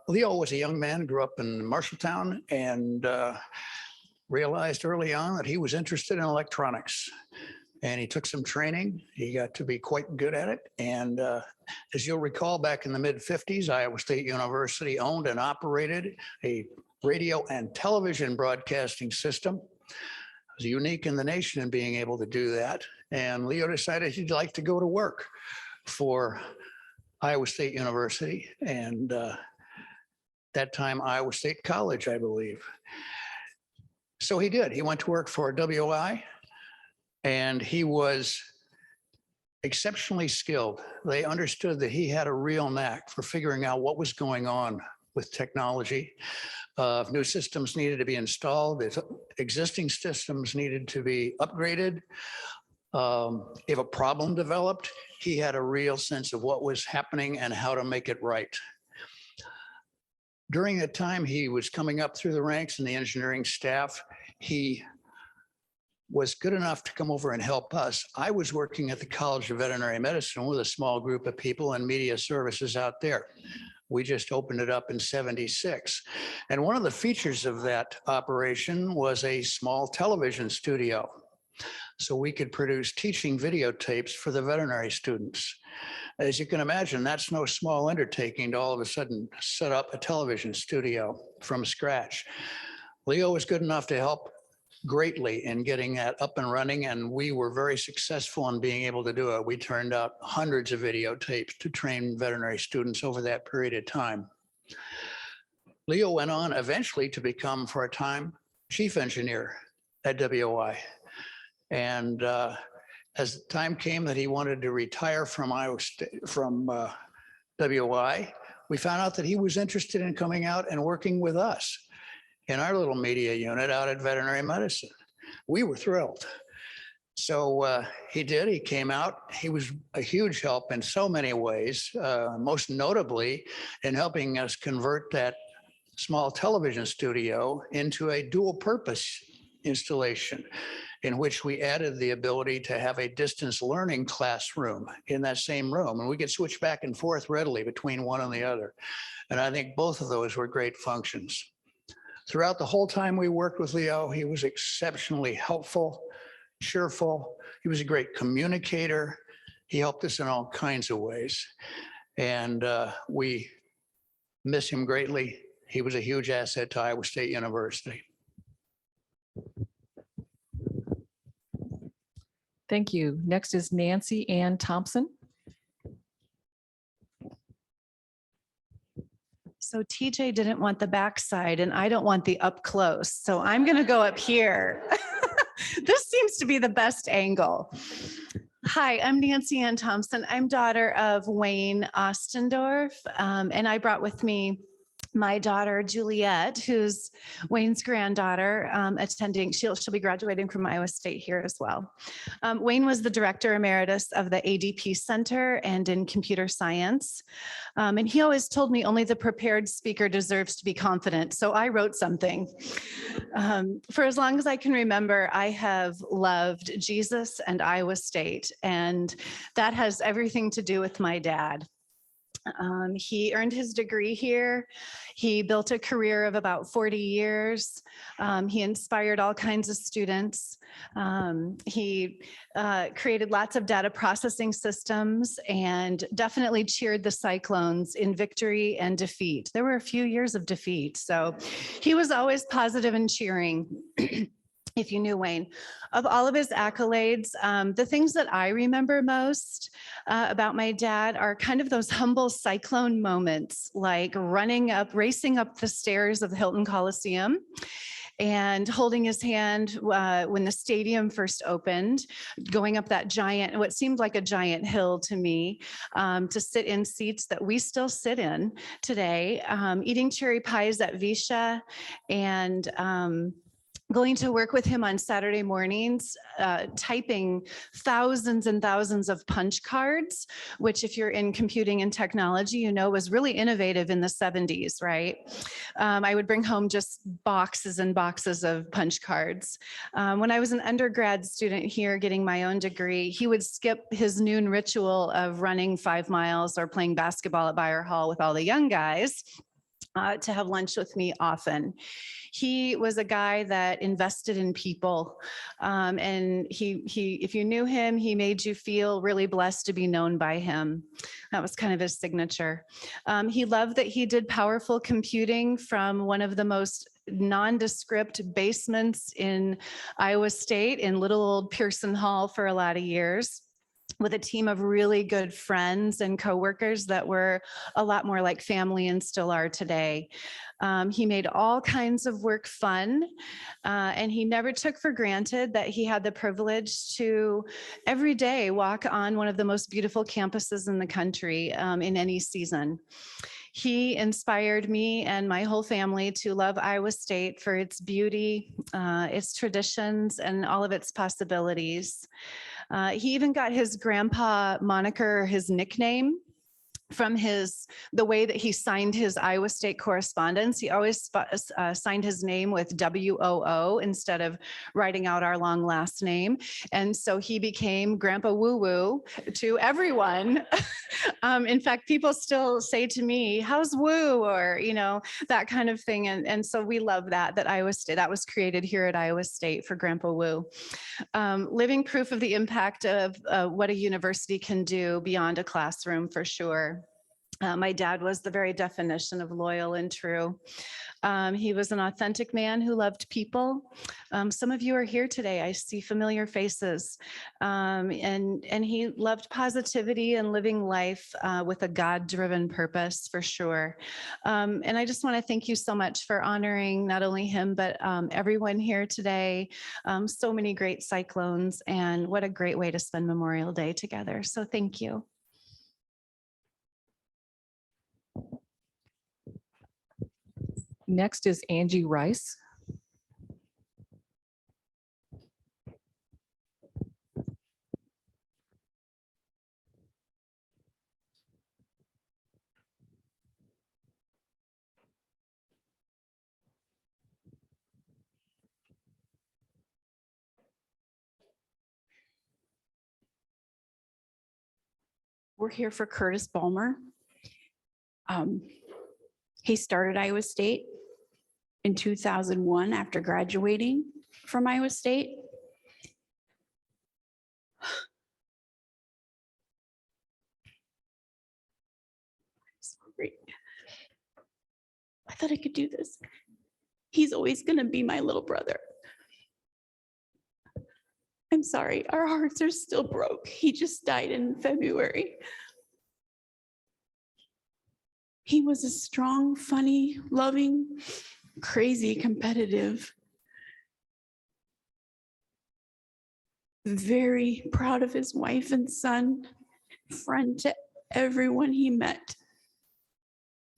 Speaker 14: Leo was a young man, grew up in Marshalltown, and realized early on that he was interested in electronics. And he took some training. He got to be quite good at it. And as you'll recall, back in the mid-50s, Iowa State University owned and operated a radio and television broadcasting system. It was unique in the nation in being able to do that. And Leo decided he'd like to go to work for Iowa State University, and that time Iowa State College, I believe. So he did. He went to work for WI, and he was exceptionally skilled. They understood that he had a real knack for figuring out what was going on with technology. If new systems needed to be installed, if existing systems needed to be upgraded, if a problem developed, he had a real sense of what was happening and how to make it right. During the time he was coming up through the ranks in the engineering staff, he was good enough to come over and help us. I was working at the College of Veterinary Medicine with a small group of people and media services out there. We just opened it up in '76. And one of the features of that operation was a small television studio. So we could produce teaching videotapes for the veterinary students. As you can imagine, that's no small undertaking to all of a sudden set up a television studio from scratch. Leo was good enough to help greatly in getting that up and running, and we were very successful in being able to do it. We turned out hundreds of videotapes to train veterinary students over that period of time. Leo went on eventually to become, for a time, chief engineer at WI. And as the time came that he wanted to retire from WI, we found out that he was interested in coming out and working with us in our little media unit out at Veterinary Medicine. We were thrilled. So he did, he came out. He was a huge help in so many ways, most notably in helping us convert that small television studio into a dual purpose installation in which we added the ability to have a distance learning classroom in that same room. And we could switch back and forth readily between one and the other. And I think both of those were great functions. Throughout the whole time we worked with Leo, he was exceptionally helpful, cheerful. He was a great communicator. He helped us in all kinds of ways. And we miss him greatly. He was a huge asset to Iowa State University.
Speaker 5: Thank you. Next is Nancy Ann Thompson.
Speaker 15: So TJ didn't want the backside and I don't want the up close. So I'm going to go up here. This seems to be the best angle. Hi, I'm Nancy Ann Thompson. I'm daughter of Wayne Ostendorf, and I brought with me my daughter, Juliet, who's Wayne's granddaughter, attending. She'll be graduating from Iowa State here as well. Wayne was the director emeritus of the ADP Center and in computer science. And he always told me only the prepared speaker deserves to be confident. So I wrote something. For as long as I can remember, I have loved Jesus and Iowa State, and that has everything to do with my dad. He earned his degree here. He built a career of about 40 years. He inspired all kinds of students. He created lots of data processing systems and definitely cheered the Cyclones in victory and defeat. There were a few years of defeat, so he was always positive and cheering. If you knew Wayne. Of all of his accolades, the things that I remember most about my dad are kind of those humble cyclone moments, like racing up the stairs of the Hilton Coliseum and holding his hand when the stadium first opened, going up that giant, what seemed like a giant hill to me, to sit in seats that we still sit in today, eating cherry pies at Visha, and going to work with him on Saturday mornings, typing thousands and thousands of punch cards, which if you're in computing and technology, you know, was really innovative in the 70s, right? I would bring home just boxes and boxes of punch cards. When I was an undergrad student here getting my own degree, he would skip his noon ritual of running 5 miles or playing basketball at Beyer Hall with all the young guys to have lunch with me often. He was a guy that invested in people, and if you knew him, he made you feel really blessed to be known by him. That was kind of his signature. He loved that he did powerful computing from one of the most nondescript basements in Iowa State in little old Pearson Hall for a lot of years, with a team of really good friends and coworkers that were a lot more like family and still are today. He made all kinds of work fun, and he never took for granted that he had the privilege to every day walk on one of the most beautiful campuses in the country in any season. He inspired me and my whole family to love Iowa State for its beauty, its traditions, and all of its possibilities. He even got his grandpa moniker, his nickname, from the way that he signed his Iowa State correspondence. He always signed his name with WOO instead of writing out our long last name. And so he became Grandpa Woo Woo to everyone. In fact, people still say to me, "How's Woo?" or, that kind of thing. And so we love that Iowa State, that was created here at Iowa State for Grandpa Woo. Living proof of the impact of what a university can do beyond a classroom, for sure. My dad was the very definition of loyal and true. He was an authentic man who loved people. Some of you are here today. I see familiar faces. And he loved positivity and living life with a God-driven purpose, for sure. And I just want to thank you so much for honoring not only him, but everyone here today. So many great cyclones, and what a great way to spend Memorial Day together. So thank you.
Speaker 5: Next is Angie Rice.
Speaker 11: We're here for Curtis Balmer. He started Iowa State in 2001 after graduating from Iowa State. Sorry. I thought I could do this. He's always going to be my little brother. I'm sorry, our hearts are still broke. He just died in February. He was a strong, funny, loving, crazy, competitive, very proud of his wife and son, friend to everyone he met.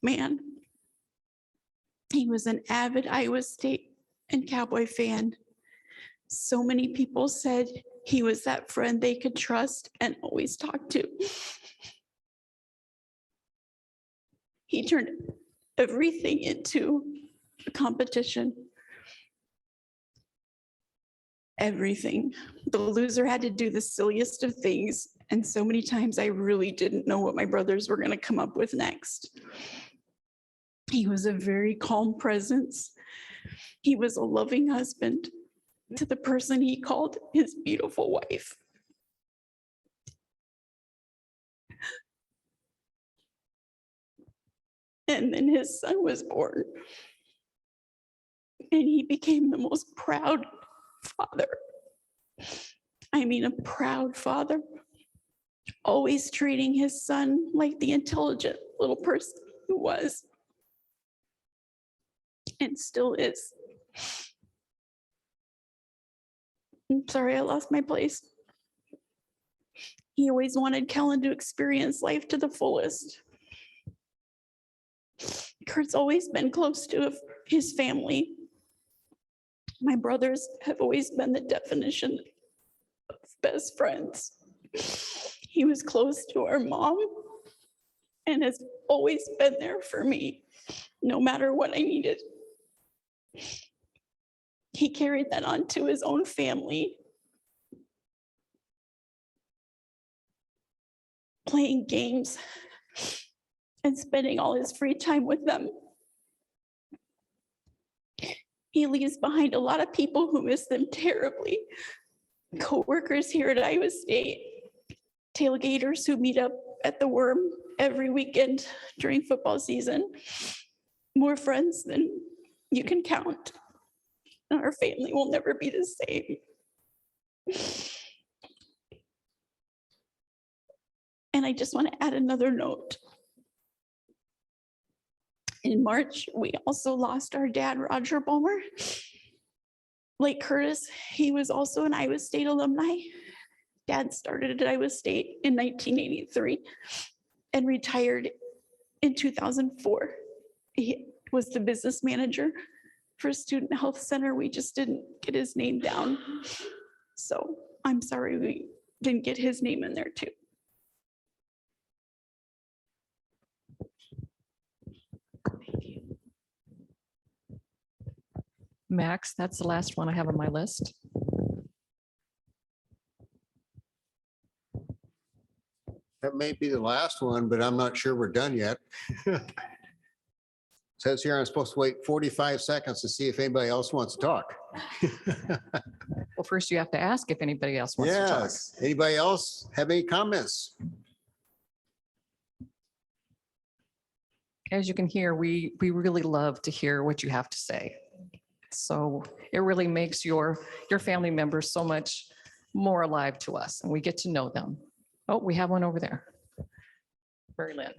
Speaker 11: Man, he was an avid Iowa State and Cowboy fan. So many people said he was that friend they could trust and always talk to. He turned everything into a competition. Everything. The loser had to do the silliest of things, and so many times I really didn't know what my brothers were going to come up with next. He was a very calm presence. He was a loving husband to the person he called his beautiful wife. And then his son was born. And he became the most proud father. I mean, a proud father, always treating his son like the intelligent little person he was and still is. I'm sorry, I lost my place. He always wanted Kellen to experience life to the fullest. Kurt's always been close to his family. My brothers have always been the definition of best friends. He was close to our mom and has always been there for me, no matter what I needed. He carried that on to his own family, playing games and spending all his free time with them. He leaves behind a lot of people who miss them terribly. Coworkers here at Iowa State, tailgaters who meet up at the Worm every weekend during football season, more friends than you can count. And our family will never be the same. And I just want to add another note. In March, we also lost our dad, Roger Bulmer. Like Curtis, he was also an Iowa State alumni. Dad started at Iowa State in 1983 and retired in 2004. He was the business manager for Student Health Center. We just didn't get his name down. So I'm sorry we didn't get his name in there too.
Speaker 5: Max, that's the last one I have on my list.
Speaker 2: That may be the last one, but I'm not sure we're done yet. Says here I'm supposed to wait 45 seconds to see if anybody else wants to talk.
Speaker 5: Well, first you have to ask if anybody else wants to talk.
Speaker 2: Yes. Anybody else have any comments?
Speaker 5: As you can hear, we really love to hear what you have to say. So it really makes your family members so much more alive to us, and we get to know them. Oh, we have one over there. Mary Lynn.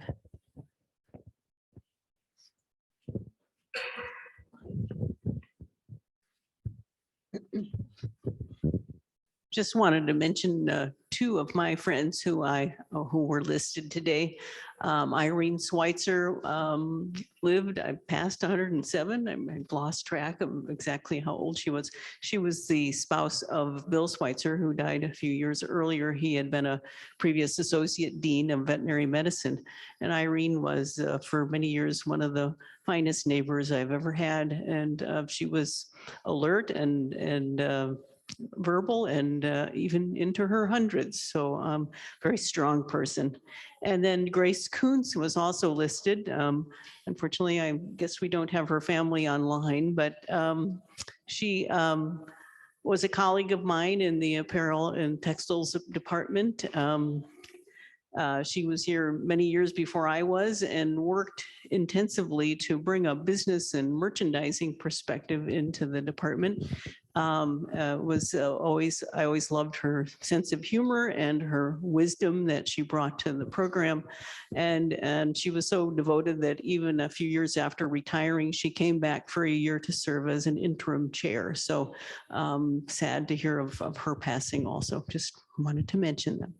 Speaker 16: Just wanted to mention two of my friends who were listed today. Irene Schweitzer I passed 107. I've lost track of exactly how old she was. She was the spouse of Bill Schweitzer, who died a few years earlier. He had been a previous associate dean of veterinary medicine. And Irene was for many years one of the finest neighbors I've ever had. And she was alert and verbal and even into her hundreds. So very strong person. And then Grace Kuntz was also listed. Unfortunately, I guess we don't have her family online, but she was a colleague of mine in the apparel and textiles department. She was here many years before I was and worked intensively to bring a business and merchandising perspective into the department. I always loved her sense of humor and her wisdom that she brought to the program. And she was so devoted that even a few years after retiring, she came back for a year to serve as an interim chair. So sad to hear of her passing also. Just wanted to mention them.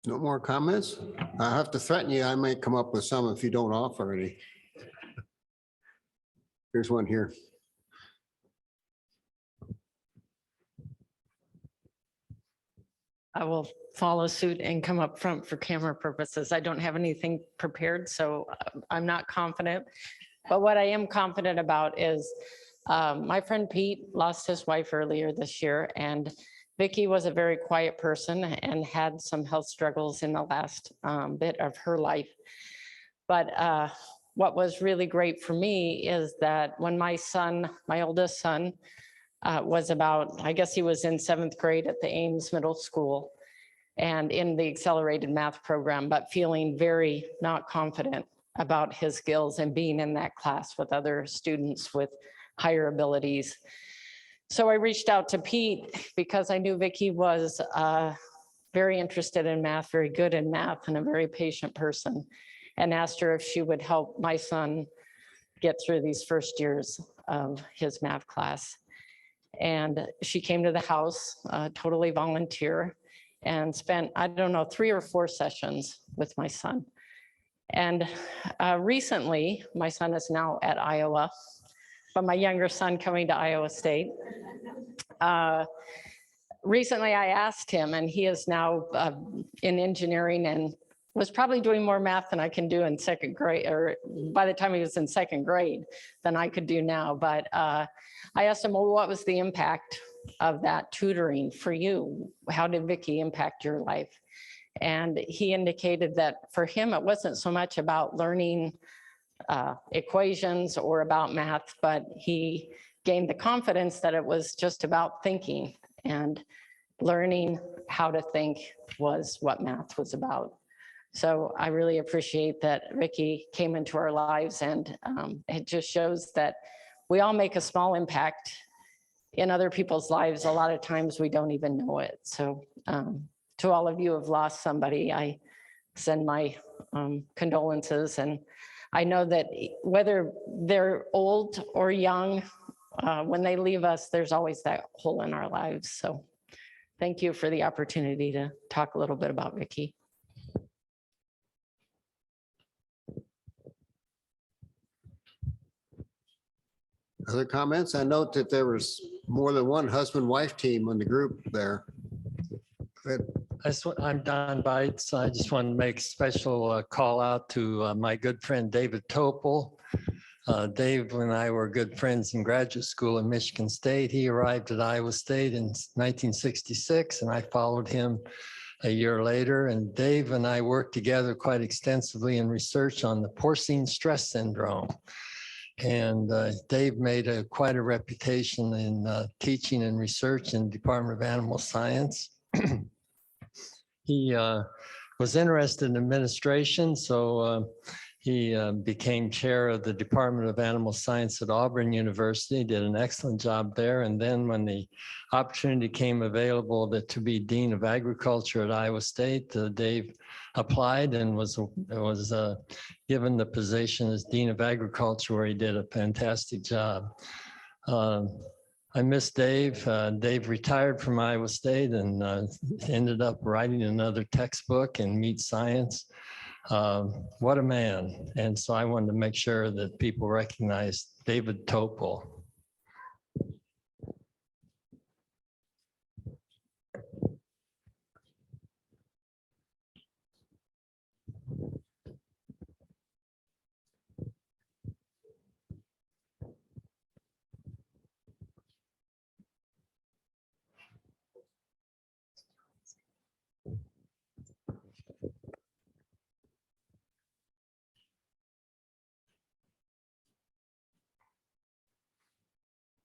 Speaker 2: No more comments? I have to threaten you. I might come up with some if you don't offer any. Here's one here.
Speaker 17: I will follow suit and come up front for camera purposes. I don't have anything prepared, so I'm not confident. But what I am confident about is my friend Pete lost his wife earlier this year, and Vicki was a very quiet person and had some health struggles in the last bit of her life. But what was really great for me is that when my son, my oldest son, was about, I guess he was in 7th grade at the Ames Middle School and in the accelerated math program, but feeling very not confident about his skills and being in that class with other students with higher abilities. So I reached out to Pete because I knew Vicki was very interested in math, very good in math, and a very patient person, and asked her if she would help my son get through these first years of his math class. And she came to the house, totally volunteer, and spent, I don't know, 3 or 4 sessions with my son. And recently, my son is now at Iowa, but my younger son coming to Iowa State. Recently, I asked him, and he is now in engineering and was probably doing more math than I can do in 2nd grade, or by the time he was in 2nd grade, than I could do now. But I asked him, well, what was the impact of that tutoring for you? How did Vicki impact your life? And he indicated that for him, it wasn't so much about learning equations or about math, but he gained the confidence that it was just about thinking, and learning how to think was what math was about. So I really appreciate that Ricky came into our lives, and it just shows that we all make a small impact in other people's lives. A lot of times we don't even know it. So to all of you who have lost somebody, I send my condolences. And I know that whether they're old or young, when they leave us, there's always that hole in our lives. So thank you for the opportunity to talk a little bit about Ricky.
Speaker 2: Other comments? I note that there was more than one husband-wife team on the group there. Go ahead.
Speaker 18: I'm Don Bites. I just want to make a special call out to my good friend David Topol. Dave and I were good friends in graduate school in Michigan State. He arrived at Iowa State in 1966, and I followed him a year later. And Dave and I worked together quite extensively in research on the porcine stress syndrome. And Dave made quite a reputation in teaching and research in the Department of Animal Science. He was interested in administration, so he became chair of the Department of Animal Science at Auburn University, did an excellent job there. And then when the opportunity came available to be Dean of Agriculture at Iowa State, Dave applied and was given the position as Dean of Agriculture, where he did a fantastic job. I miss Dave. Dave retired from Iowa State and ended up writing another textbook in meat science. What a man. And so I wanted to make sure that people recognize David Topol.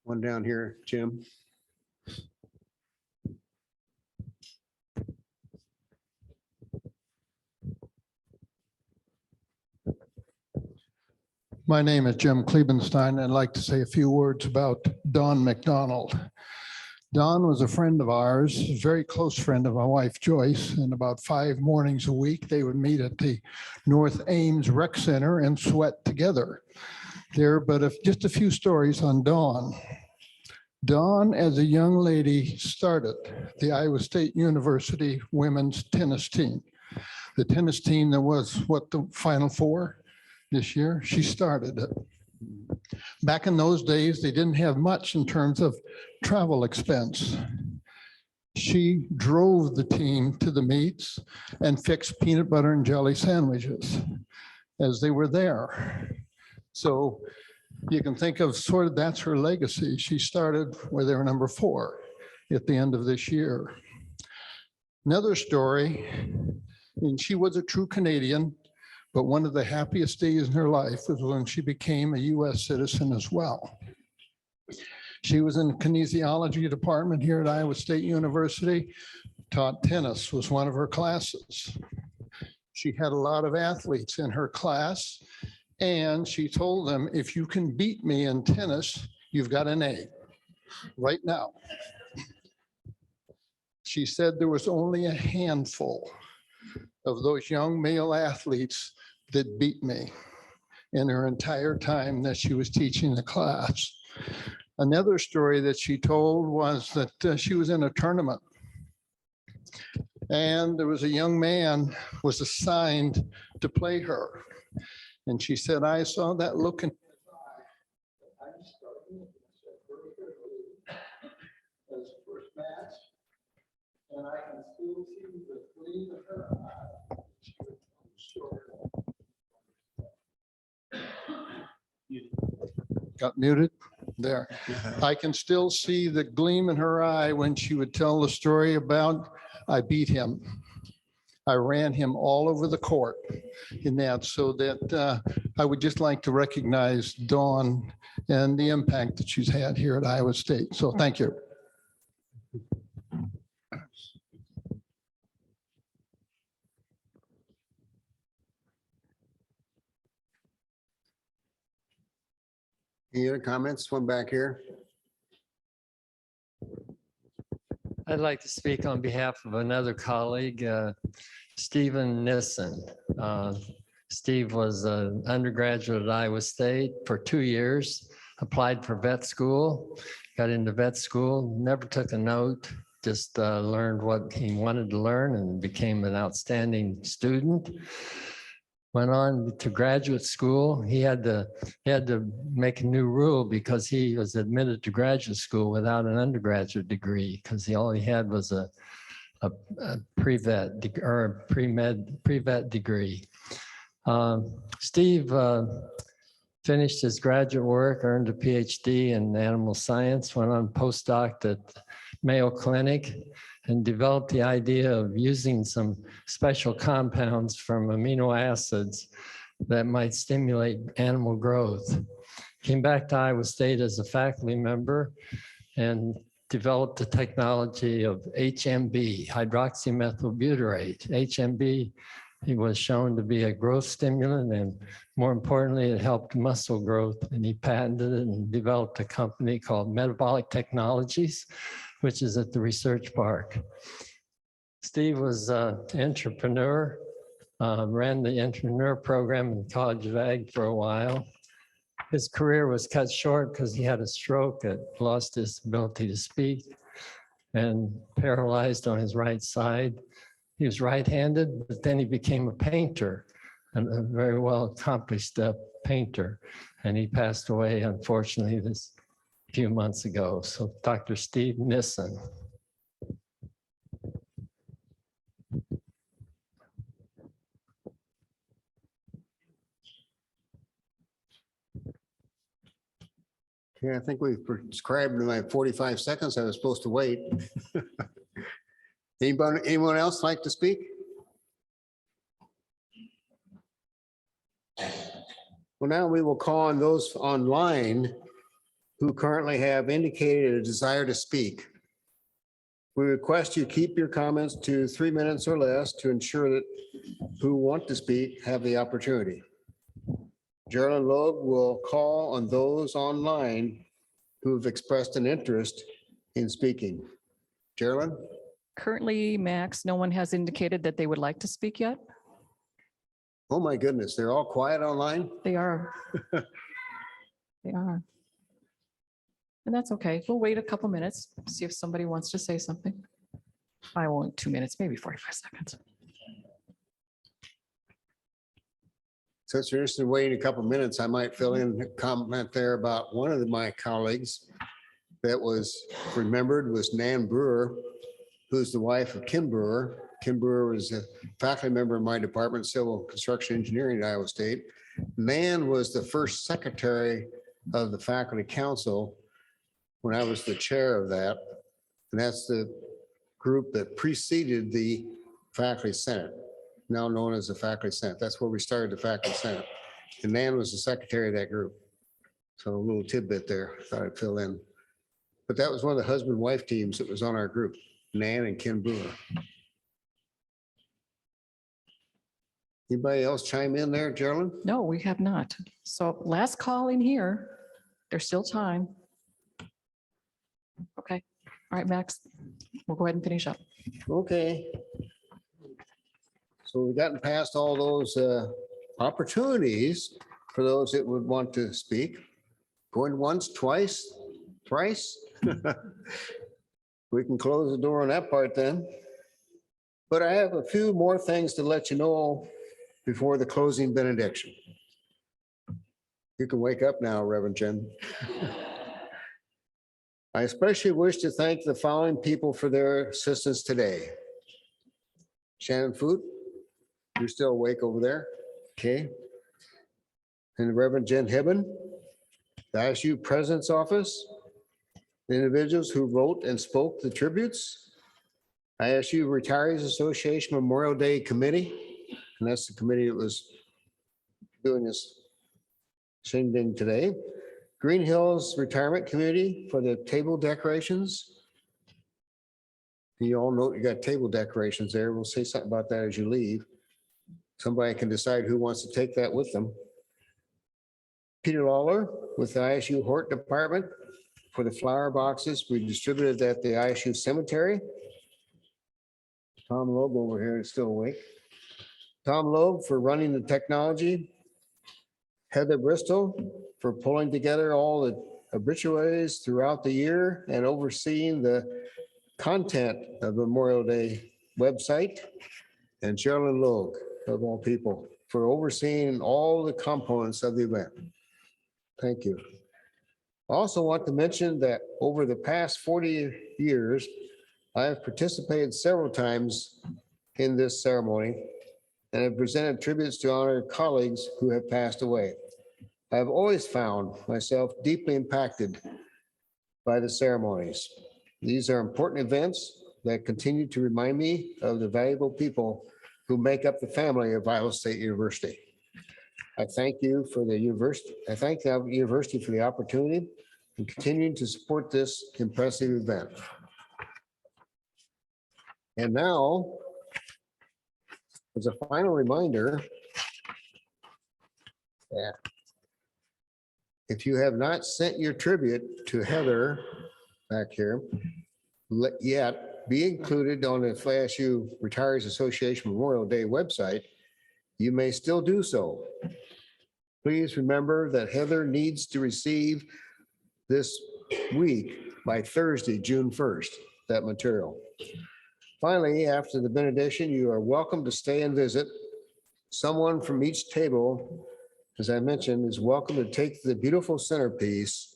Speaker 2: One down here, Jim.
Speaker 19: My name is Jim Klebenstein, and I'd like to say a few words about Don McDonald. Don was a friend of ours, a very close friend of my wife Joyce, and about 5 mornings a week, they would meet at the North Ames Rec Center and sweat together there. But just a few stories on Dawn. Dawn, as a young lady, started the Iowa State University women's tennis team. The tennis team that was, the Final Four this year, she started it. Back in those days, they didn't have much in terms of travel expense. She drove the team to the meets and fixed peanut butter and jelly sandwiches as they were there. So you can think of that's her legacy. She started where they were number 4 at the end of this year. Another story, and she was a true Canadian, but one of the happiest days in her life was when she became a US citizen as well. She was in the kinesiology department here at Iowa State University, taught tennis, was one of her classes. She had a lot of athletes in her class, and she told them, if you can beat me in tennis, you've got an A right now. She said there was only a handful of those young male athletes that beat me in her entire time that she was teaching the class. Another story that she told was that she was in a tournament and there was a young man was assigned to play her. And she said, I saw that look in his first match, and I can still see the gleam of her eye. Got muted there. I can still see the gleam in her eye when she would tell the story about, I beat him. I ran him all over the court in that, so that I would just like to recognize Dawn and the impact that she's had here at Iowa State. So thank you.
Speaker 2: Any other comments? One back here.
Speaker 18: I'd like to speak on behalf of another colleague, Stephen Nissen. Steve was an undergraduate at Iowa State for 2 years, applied for vet school, got into vet school, never took a note, just learned what he wanted to learn and became an outstanding student. Went on to graduate school. He had to make a new rule because he was admitted to graduate school without an undergraduate degree because all he had was a pre-vet or a pre-vet degree. Steve finished his graduate work, earned a PhD in animal science, went on postdoc at Mayo Clinic, and developed the idea of using some special compounds from amino acids that might stimulate animal growth. Came back to Iowa State as a faculty member and developed the technology of HMB, hydroxymethylbutyrate. HMB, it was shown to be a growth stimulant, and more importantly, it helped muscle growth, and he patented it and developed a company called Metabolic Technologies, which is at the research park. Steve was an entrepreneur, ran the entrepreneur program in the College of Ag for a while. His career was cut short because he had a stroke that lost his ability to speak and paralyzed on his right side. He was right-handed, but then he became a painter, and a very well accomplished painter. And he passed away, unfortunately, this few months ago. So Dr. Steve Nissen.
Speaker 2: Okay, I think we've prescribed my 45 seconds. I was supposed to wait. Anyone else like to speak? Well, now we will call on those online who currently have indicated a desire to speak. We request you keep your comments to 3 minutes or less to ensure that who want to speak have the opportunity. Geraldine Loeb will call on those online who have expressed an interest in speaking. Geraldine?
Speaker 5: Currently, Max, no one has indicated that they would like to speak yet.
Speaker 2: Oh my goodness, they're all quiet online?
Speaker 5: They are. They are. And that's okay. We'll wait a couple minutes, see if somebody wants to say something. I won't 2 minutes, maybe 45 seconds.
Speaker 2: Since you're interested in waiting a couple of minutes, I might fill in a comment there about one of my colleagues that was remembered was Nan Brewer, who's the wife of Ken Brewer. Ken Brewer was a faculty member in my department, Civil Construction Engineering at Iowa State. Nan was the first secretary of the faculty council when I was the chair of that. And that's the group that preceded the faculty senate, now known as the faculty senate. That's where we started the faculty senate. And Nan was the secretary of that group. So a little tidbit there, thought I'd fill in. But that was one of the husband-wife teams that was on our group, Nan and Ken Brewer. Anybody else chime in there, Geraldine?
Speaker 5: No, we have not. So last call in here. There's still time. Okay. All right, Max, we'll go ahead and finish up.
Speaker 2: Okay. So we've gotten past all those opportunities for those that would want to speak. Going once, twice, thrice. We can close the door on that part then. But I have a few more things to let you know before the closing benediction. You can wake up now, Reverend Jen. I especially wish to thank the following people for their assistance today. Shannon Foot, you're still awake over there. Okay. And Reverend Jen Hibben, the ISU President's Office, the individuals who wrote and spoke the tributes, ISU Retirees Association Memorial Day Committee, and that's the committee that was doing this same thing today. Green Hills Retirement Committee for the table decorations. You all know you got table decorations there. We'll say something about that as you leave. Somebody can decide who wants to take that with them. Peter Lawler with the ISU Hort Department for the flower boxes we distributed at the ISU Cemetery. Tom Loeb over here is still awake. Tom Loeb for running the technology. Heather Bristol for pulling together all the obituaries throughout the year and overseeing the content of Memorial Day website. And Sherilyn Logue, of all people, for overseeing all the components of the event. Thank you. I also want to mention that over the past 40 years, I have participated several times in this ceremony and have presented tributes to honor colleagues who have passed away. I have always found myself deeply impacted by the ceremonies. These are important events that continue to remind me of the valuable people who make up the family of Iowa State University. I thank you for the university. I thank the university for the opportunity and continuing to support this impressive event. And now, as a final reminder, that if you have not sent your tribute to Heather back here yet, be included on the FASU Retirees Association Memorial Day website, you may still do so. Please remember that Heather needs to receive this week by Thursday, June 1st, that material. Finally, after the benediction, you are welcome to stay and visit. Someone from each table, as I mentioned, is welcome to take the beautiful centerpiece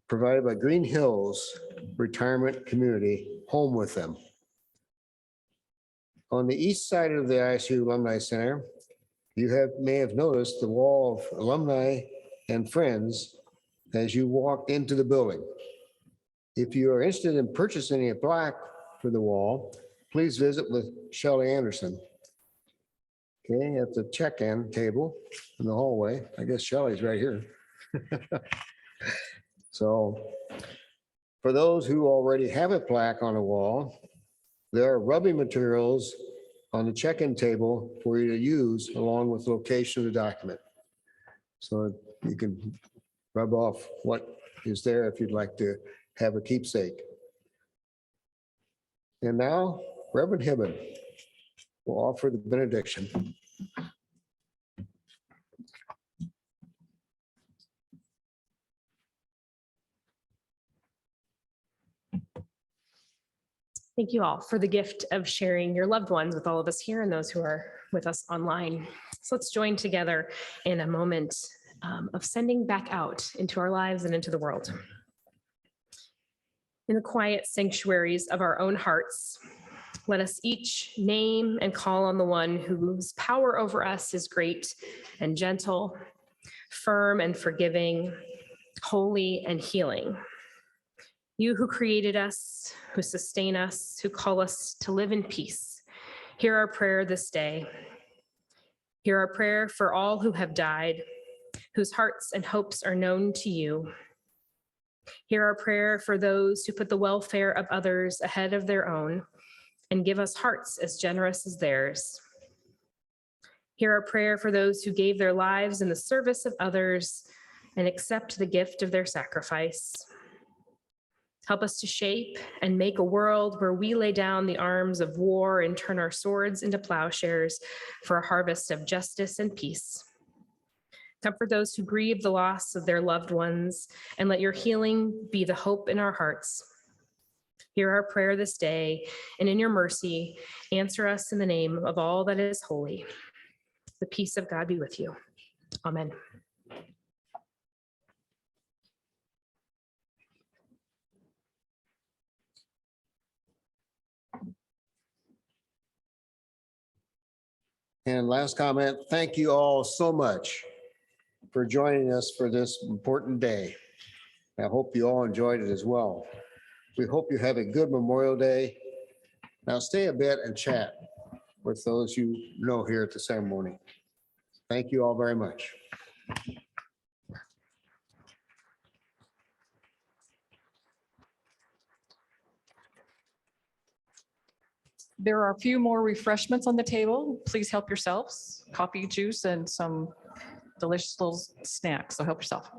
Speaker 2: provided by Green Hills Retirement Community home with them. On the east side of the ISU Alumni Center, you may have noticed the wall of alumni and friends as you walked into the building. If you are interested in purchasing a plaque for the wall, please visit with Shelley Anderson. Okay, at the check-in table in the hallway. I guess Shelley's right here. So for those who already have a plaque on a wall, there are rubbing materials on the check-in table for you to use along with location of the document. So you can rub off what is there if you'd like to have a keepsake. And now Reverend Hibben will offer the benediction.
Speaker 3: Thank you all for the gift of sharing your loved ones with all of us here and those who are with us online. So let's join together in a moment of sending back out into our lives and into the world. In the quiet sanctuaries of our own hearts, let us each name and call on the one whose power over us is great and gentle, firm and forgiving, holy and healing. You who created us, who sustain us, who call us to live in peace, hear our prayer this day. Hear our prayer for all who have died, whose hearts and hopes are known to you. Hear our prayer for those who put the welfare of others ahead of their own and give us hearts as generous as theirs. Hear our prayer for those who gave their lives in the service of others and accept the gift of their sacrifice. Help us to shape and make a world where we lay down the arms of war and turn our swords into plowshares for a harvest of justice and peace. Comfort those who grieve the loss of their loved ones, and let your healing be the hope in our hearts. Hear our prayer this day, and in your mercy, answer us in the name of all that is holy. The peace of God be with you. Amen.
Speaker 2: And last comment, thank you all so much for joining us for this important day. I hope you all enjoyed it as well. We hope you have a good Memorial Day Now stay a bit and chat with those you know here at the ceremony. Thank you all very much.
Speaker 5: There are a few more refreshments on the table. Please help yourselves. Coffee, juice, and some delicious little snacks. So help yourself.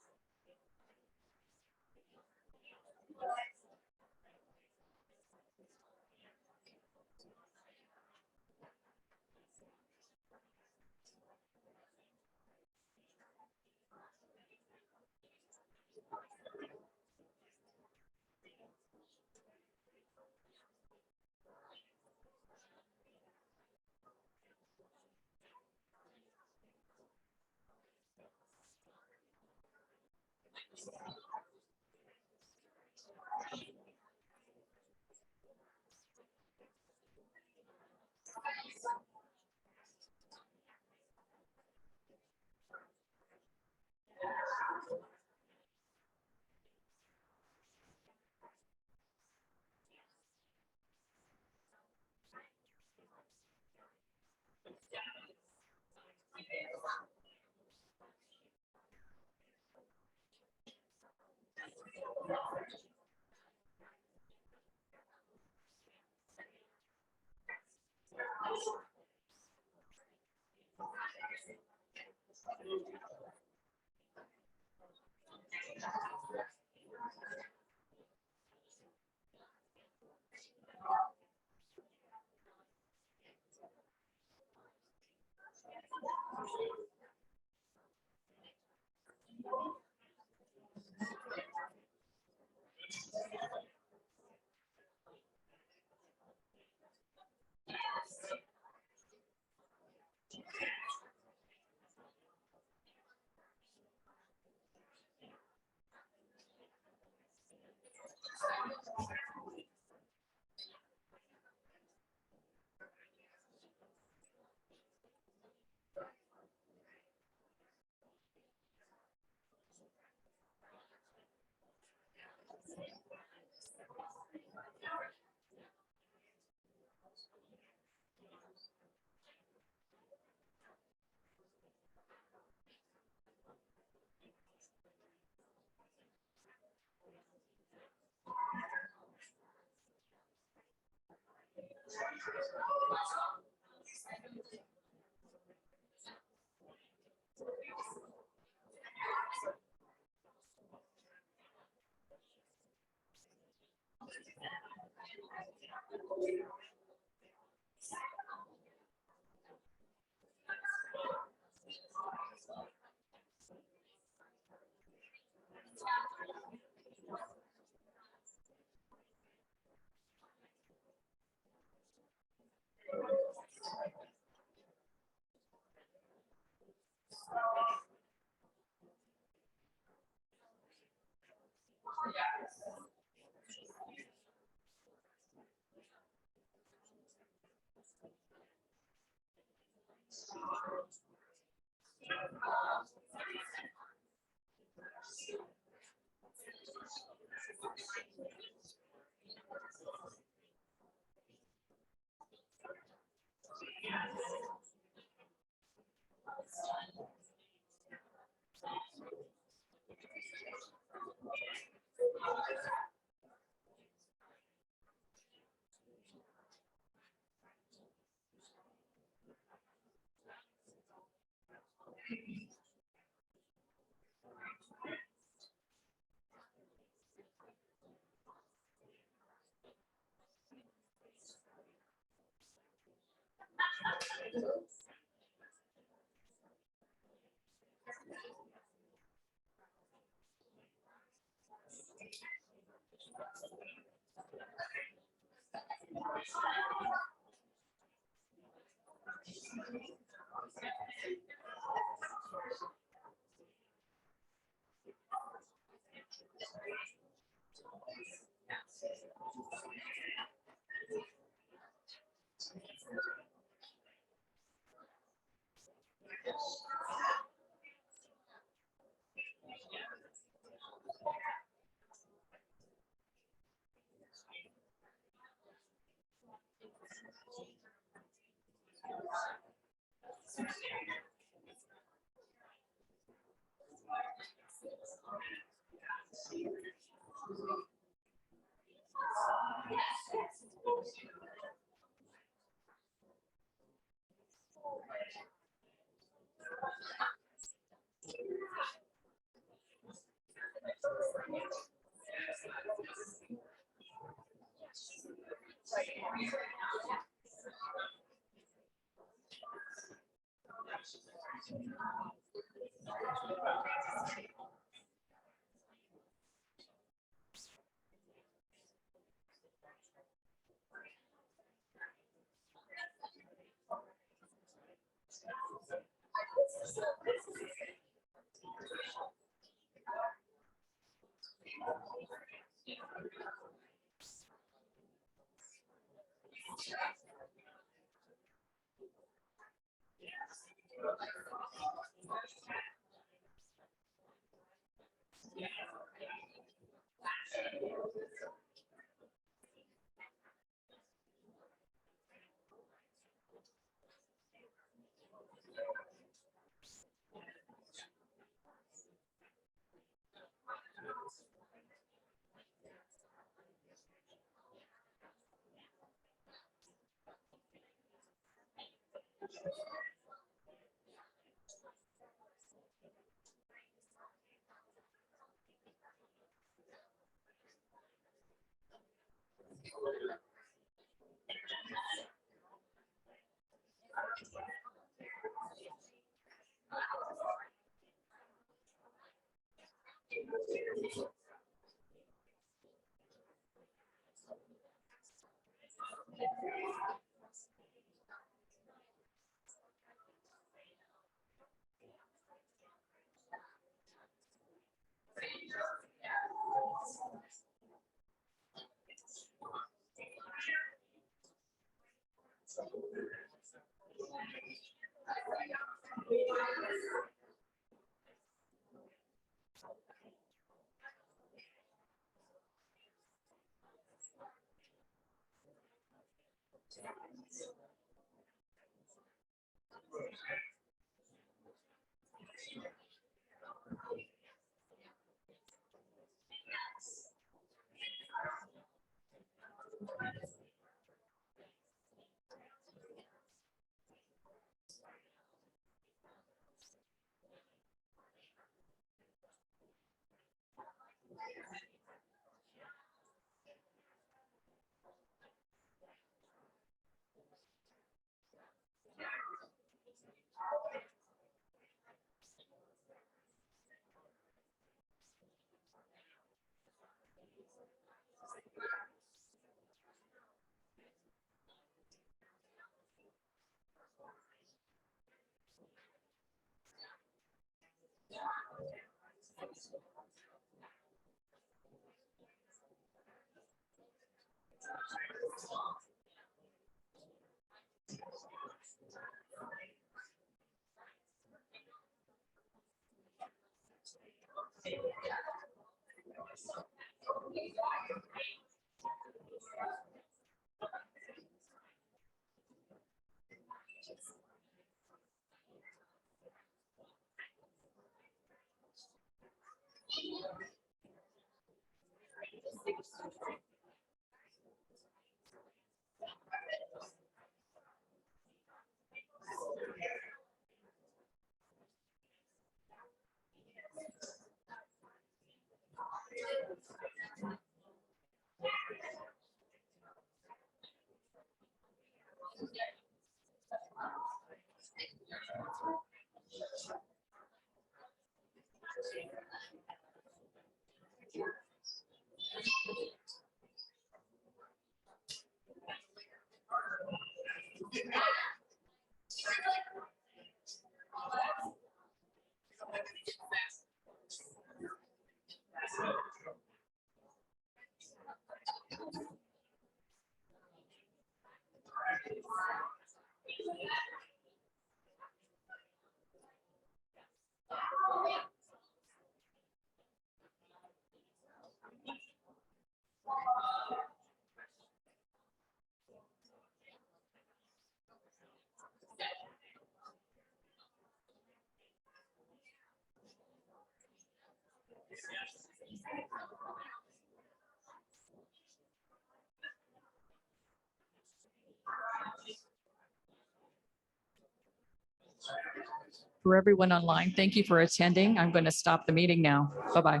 Speaker 5: For everyone online, thank you for attending. I'm going to stop the meeting now. Bye-bye.